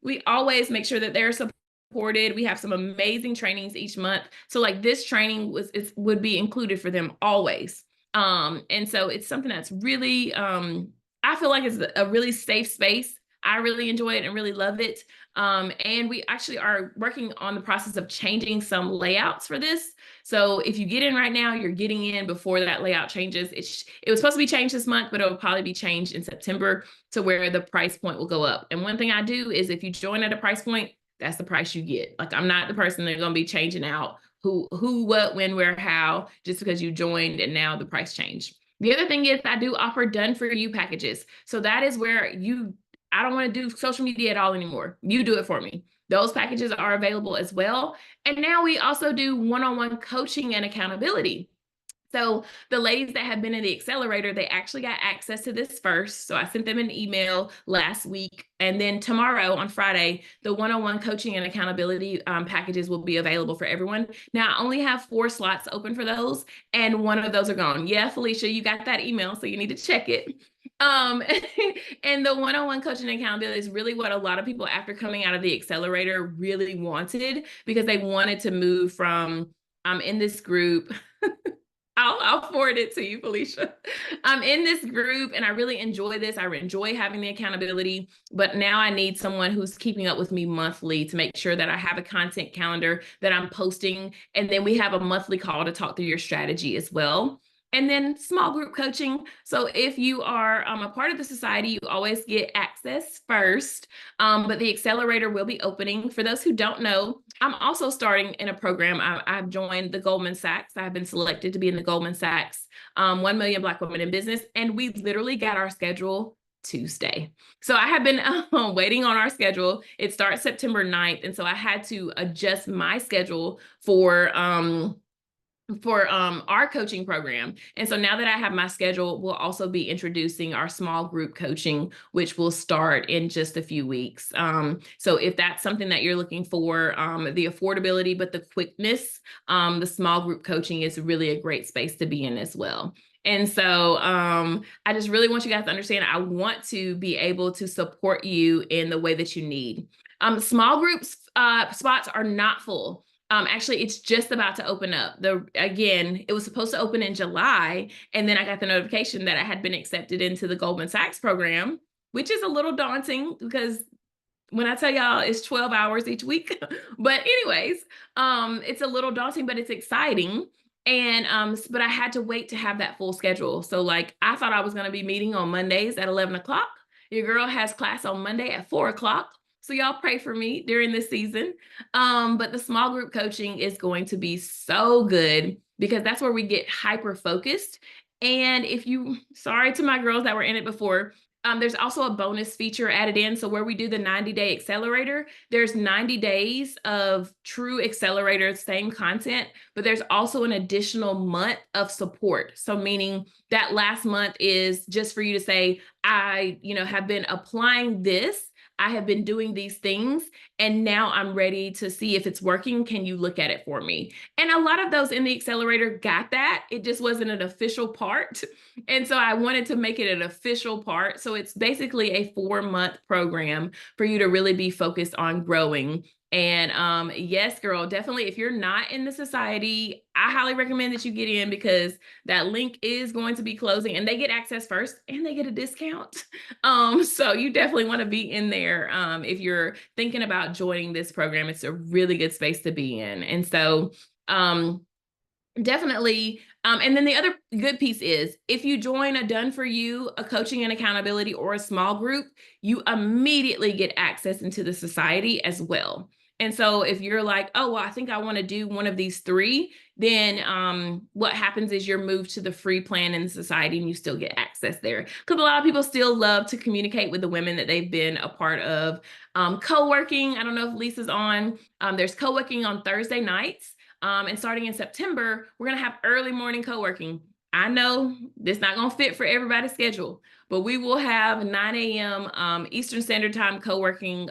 [SPEAKER 1] We always make sure that they're supported. We have some amazing trainings each month. So like this training would be included for them always. And so it's something that's really, I feel like it's a really safe space. I really enjoy it and really love it. And we actually are working on the process of changing some layouts for this. So if you get in right now, you're getting in before that layout changes. It was supposed to be changed this month, but it will probably be changed in September to where the price point will go up. And one thing I do is if you join at a price point, that's the price you get. Like I'm not the person that's going to be changing out who, what, when, where, how, just because you joined and now the price changed. The other thing is I do offer done for you packages. So that is where I don't want to do social media at all anymore. You do it for me. Those packages are available as well. And now we also do one-on-one coaching and accountability. So the ladies that have been in the accelerator, they actually got access to this first. So I sent them an email last week. And then tomorrow on Friday, the one-on-one coaching and accountability packages will be available for everyone. Now I only have 4 slots open for those, and 1 of those are gone. Yeah, Felicia, you got that email, so you need to check it. And the one-on-one coaching and accountability is really what a lot of people after coming out of the accelerator really wanted, because they wanted to move from, I'm in this group. I'll forward it to you, Felicia. I'm in this group and I really enjoy this. I enjoy having the accountability, but now I need someone who's keeping up with me monthly to make sure that I have a content calendar that I'm posting. And then we have a monthly call to talk through your strategy as well. And then small group coaching. So if you are a part of the society, you always get access first, but the accelerator will be opening. For those who don't know, I'm also starting in a program. I've joined the Goldman Sachs. I've been selected to be in the Goldman Sachs 1 Million Black Women in Business, and we literally got our schedule Tuesday. So I have been waiting on our schedule. It starts September 9th, and so I had to adjust my schedule for our coaching program. And so now that I have my schedule, we'll also be introducing our small group coaching, which will start in just a few weeks. So if that's something that you're looking for, the affordability, but the quickness, the small group coaching is really a great space to be in as well. And so I just really want you guys to understand, I want to be able to support you in the way that you need. Small groups spots are not full. Actually, it's just about to open up. Again, it was supposed to open in July, and then I got the notification that I had been accepted into the Goldman Sachs program, which is a little daunting because when I tell y'all it's 12 hours each week, but anyways, it's a little daunting, but it's exciting. And but I had to wait to have that full schedule. So like I thought I was going to be meeting on Mondays at 11 o'clock. Your girl has class on Monday at 4 o'clock. So y'all pray for me during this season. But the small group coaching is going to be so good because that's where we get hyper focused. And sorry to my girls that were in it before, there's also a bonus feature added in. So where we do the 90-day accelerator, there's 90 days of true accelerator, same content, but there's also an additional month of support. So meaning that last month is just for you to say, I have been applying this I have been doing these things and now I'm ready to see if it's working. Can you look at it for me? And a lot of those in the accelerator got that. It just wasn't an official part. And so I wanted to make it an official part. So it's basically a 4-month program for you to really be focused on growing. And yes, girl, definitely, if you're not in the society, I highly recommend that you get in, because that link is going to be closing and they get access first and they get a discount. So you definitely want to be in there. If you're thinking about joining this program, it's a really good space to be in. And so definitely. And then the other good piece is, if you join a Done For You, a coaching and accountability, or a small group, you immediately get access into the society as well. And so if you're like, oh, well, I think I want to do one of these 3, then what happens is you're moved to the free plan in the society and you still get access there. Because a lot of people still love to communicate with the women that they've been a part of. Co-working, I don't know if Lisa's on. There's co-working on Thursday nights. And starting in September, we're going to have early morning co-working. I know this not going to fit for everybody's schedule, but we will have 9 a.m. Eastern Standard Time co-working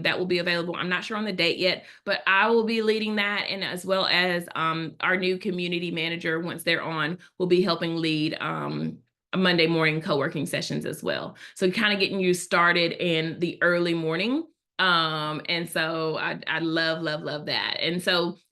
[SPEAKER 1] that will be available. I'm not sure on the date yet, but I will be leading that, and as well as our new community manager, once they're on, will be helping lead Monday morning co-working sessions as well. So kind of getting you started in the early morning. And so I love that. And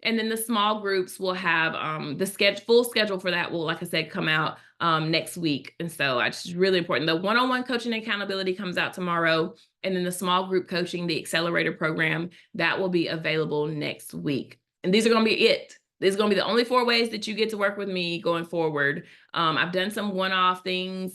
[SPEAKER 1] then the small groups will have the full schedule for that will, like I said, come out next week. And so it's just really important. The one-on-one coaching and accountability comes out tomorrow. And then the small group coaching, the accelerator program, that will be available next week. And these are going to be it. These are going to be the only 4 ways that you get to work with me going forward. I've done some one-off things.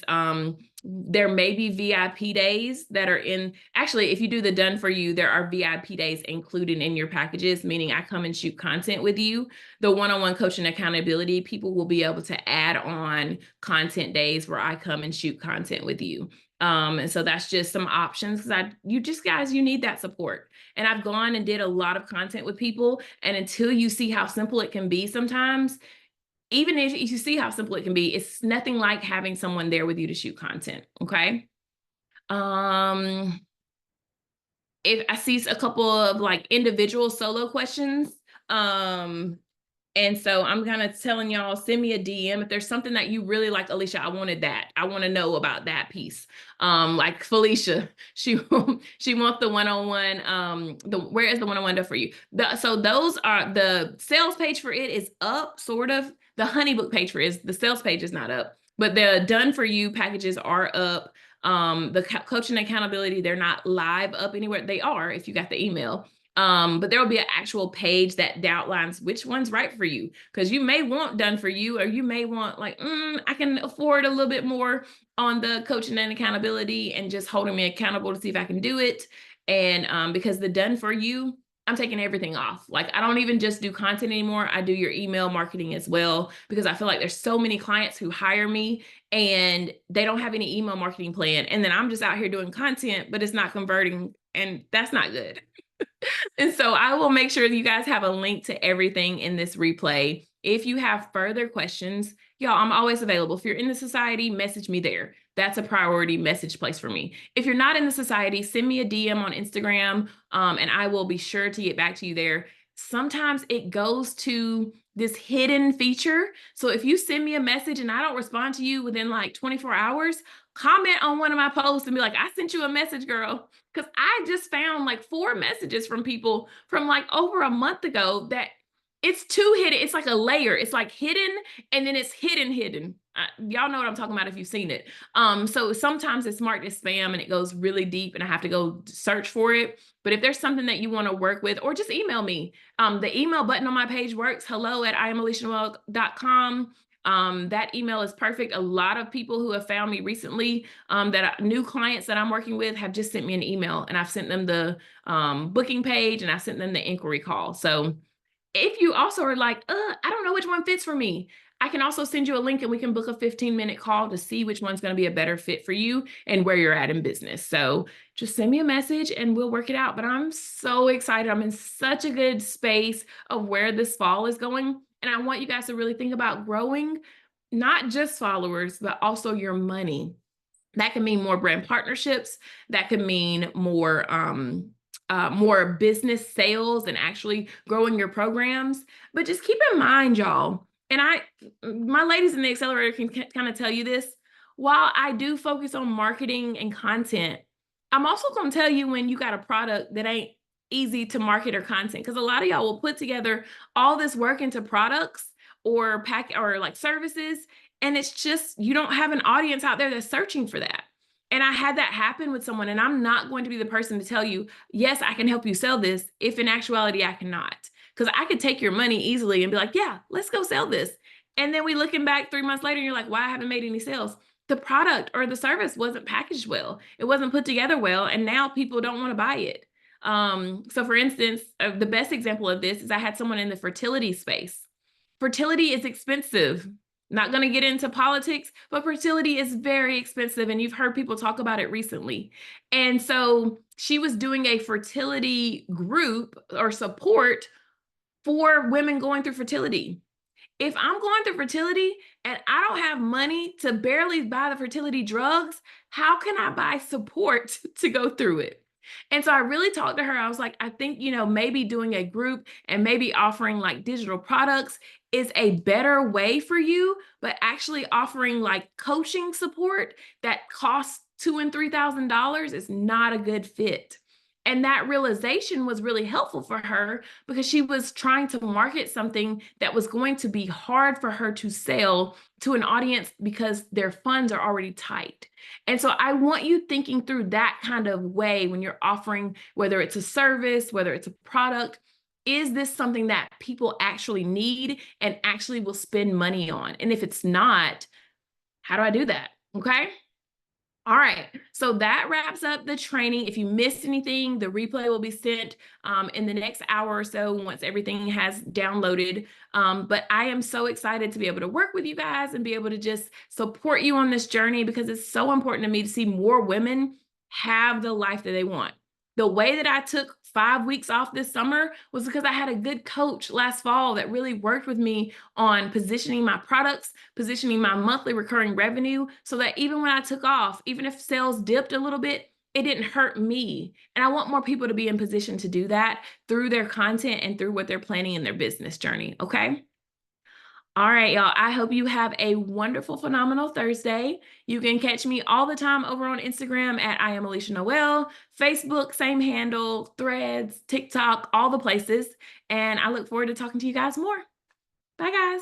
[SPEAKER 1] There may be VIP days that are in, actually, if you do the Done For You, there are VIP days included in your packages, meaning I come and shoot content with you. The one-on-one coaching accountability, people will be able to add on content days where I come and shoot content with you. And so that's just some options, because you need that support. And I've gone and did a lot of content with people, and until you see how simple it can be sometimes, even if you see how simple it can be, it's nothing like having someone there with you to shoot content. Okay. If I see a couple of like individual solo questions, and so I'm kind of telling y'all, send me a DM if there's something that you really like. Alicia, I wanted that. I want to know about that piece. Like Felicia, she wants the one-on-one. Where is the one-on-one Done For You? So those are, the sales page for it is up, sort of. The Honeybook page for it, the sales page is not up, but the Done For You packages are up. The coaching accountability, they're not live up anywhere. They are if you got the email. But there will be an actual page that outlines which one's right for you, because you may want Done For You, or you may want like, I can afford a little bit more on the coaching and accountability and just holding me accountable to see if I can do it. And because the Done For You, I'm taking everything off. Like, I don't even just do content anymore. I do your email marketing as well, because I feel like there's so many clients who hire me and they don't have any email marketing plan. And then I'm just out here doing content, but it's not converting, and that's not good. And so I will make sure that you guys have a link to everything in this replay. If you have further questions, y'all, I'm always available. If you're in the society, message me there. That's a priority message place for me. If you're not in the society, send me a DM on Instagram, and I will be sure to get back to you there. Sometimes it goes to this hidden feature. So if you send me a message and I don't respond to you within like 24 hours, comment on one of my posts and be like, I sent you a message, girl. Because I just found like 4 messages from people from like over a month ago that it's too hidden. It's like a layer. It's like hidden, and then it's hidden. Y'all know what I'm talking about if you've seen it. So sometimes it's marked as spam and it goes really deep and I have to go search for it. But if there's something that you want to work with, or just email me. The email button on my page works. hello@IamAliciaNoel.com. That email is perfect. A lot of people who have found me recently, new clients that I'm working with, have just sent me an email, and I've sent them the booking page, and I sent them the inquiry call. So if you also are like, I don't know which one fits for me, I can also send you a link and we can book a 15-minute call to see which one's going to be a better fit for you and where you're at in business. So just send me a message and we'll work it out. But I'm so excited. I'm in such a good space of where this fall is going. And I want you guys to really think about growing, not just followers, but also your money. That can mean more brand partnerships. That could mean more business sales and actually growing your programs. But just keep in mind, y'all, and my ladies in the accelerator can kind of tell you this. While I do focus on marketing and content, I'm also going to tell you when you got a product that ain't easy to market or content, because a lot of y'all will put together all this work into products or like services, and it's just you don't have an audience out there that's searching for that. And I had that happen with someone, and I'm not going to be the person to tell you, yes, I can help you sell this, if in actuality I cannot. Because I could take your money easily and be like, yeah, let's go sell this. And then we looking back 3 months later, and you're like, why I haven't made any sales? The product or the service wasn't packaged well. It wasn't put together well. And now people don't want to buy it. So for instance, the best example of this is I had someone in the fertility space. Fertility is expensive. Not going to get into politics, but fertility is very expensive. And you've heard people talk about it recently. And so she was doing a fertility group or support for women going through fertility. If I'm going through fertility and I don't have money to barely buy the fertility drugs, how can I buy support to go through it? And so I really talked to her. I was like, I think, maybe doing a group and maybe offering like digital products is a better way for you, but actually offering like coaching support that costs $2,000 and $3,000 is not a good fit. And that realization was really helpful for her because she was trying to market something that was going to be hard for her to sell to an audience because their funds are already tight. And so I want you thinking through that kind of way when you're offering, whether it's a service, whether it's a product, is this something that people actually need and actually will spend money on? And if it's not, how do I do that? Okay. All right, so that wraps up the training. If you missed anything, the replay will be sent in the next hour or so once everything has downloaded. But I am so excited to be able to work with you guys and be able to just support you on this journey because it's so important to me to see more women have the life that they want. The way that I took 5 weeks off this summer was because I had a good coach last fall that really worked with me on positioning my products, positioning my monthly recurring revenue, so that even when I took off, even if sales dipped a little bit, it didn't hurt me. And I want more people to be in position to do that through their content and through what they're planning in their business journey, okay? All right, y'all. I hope you have a wonderful, phenomenal Thursday. You can catch me all the time over on Instagram at I am Alicia Noel, Facebook, same handle, Threads, TikTok, all the places. And I look forward to talking to you guys more. Bye, guys.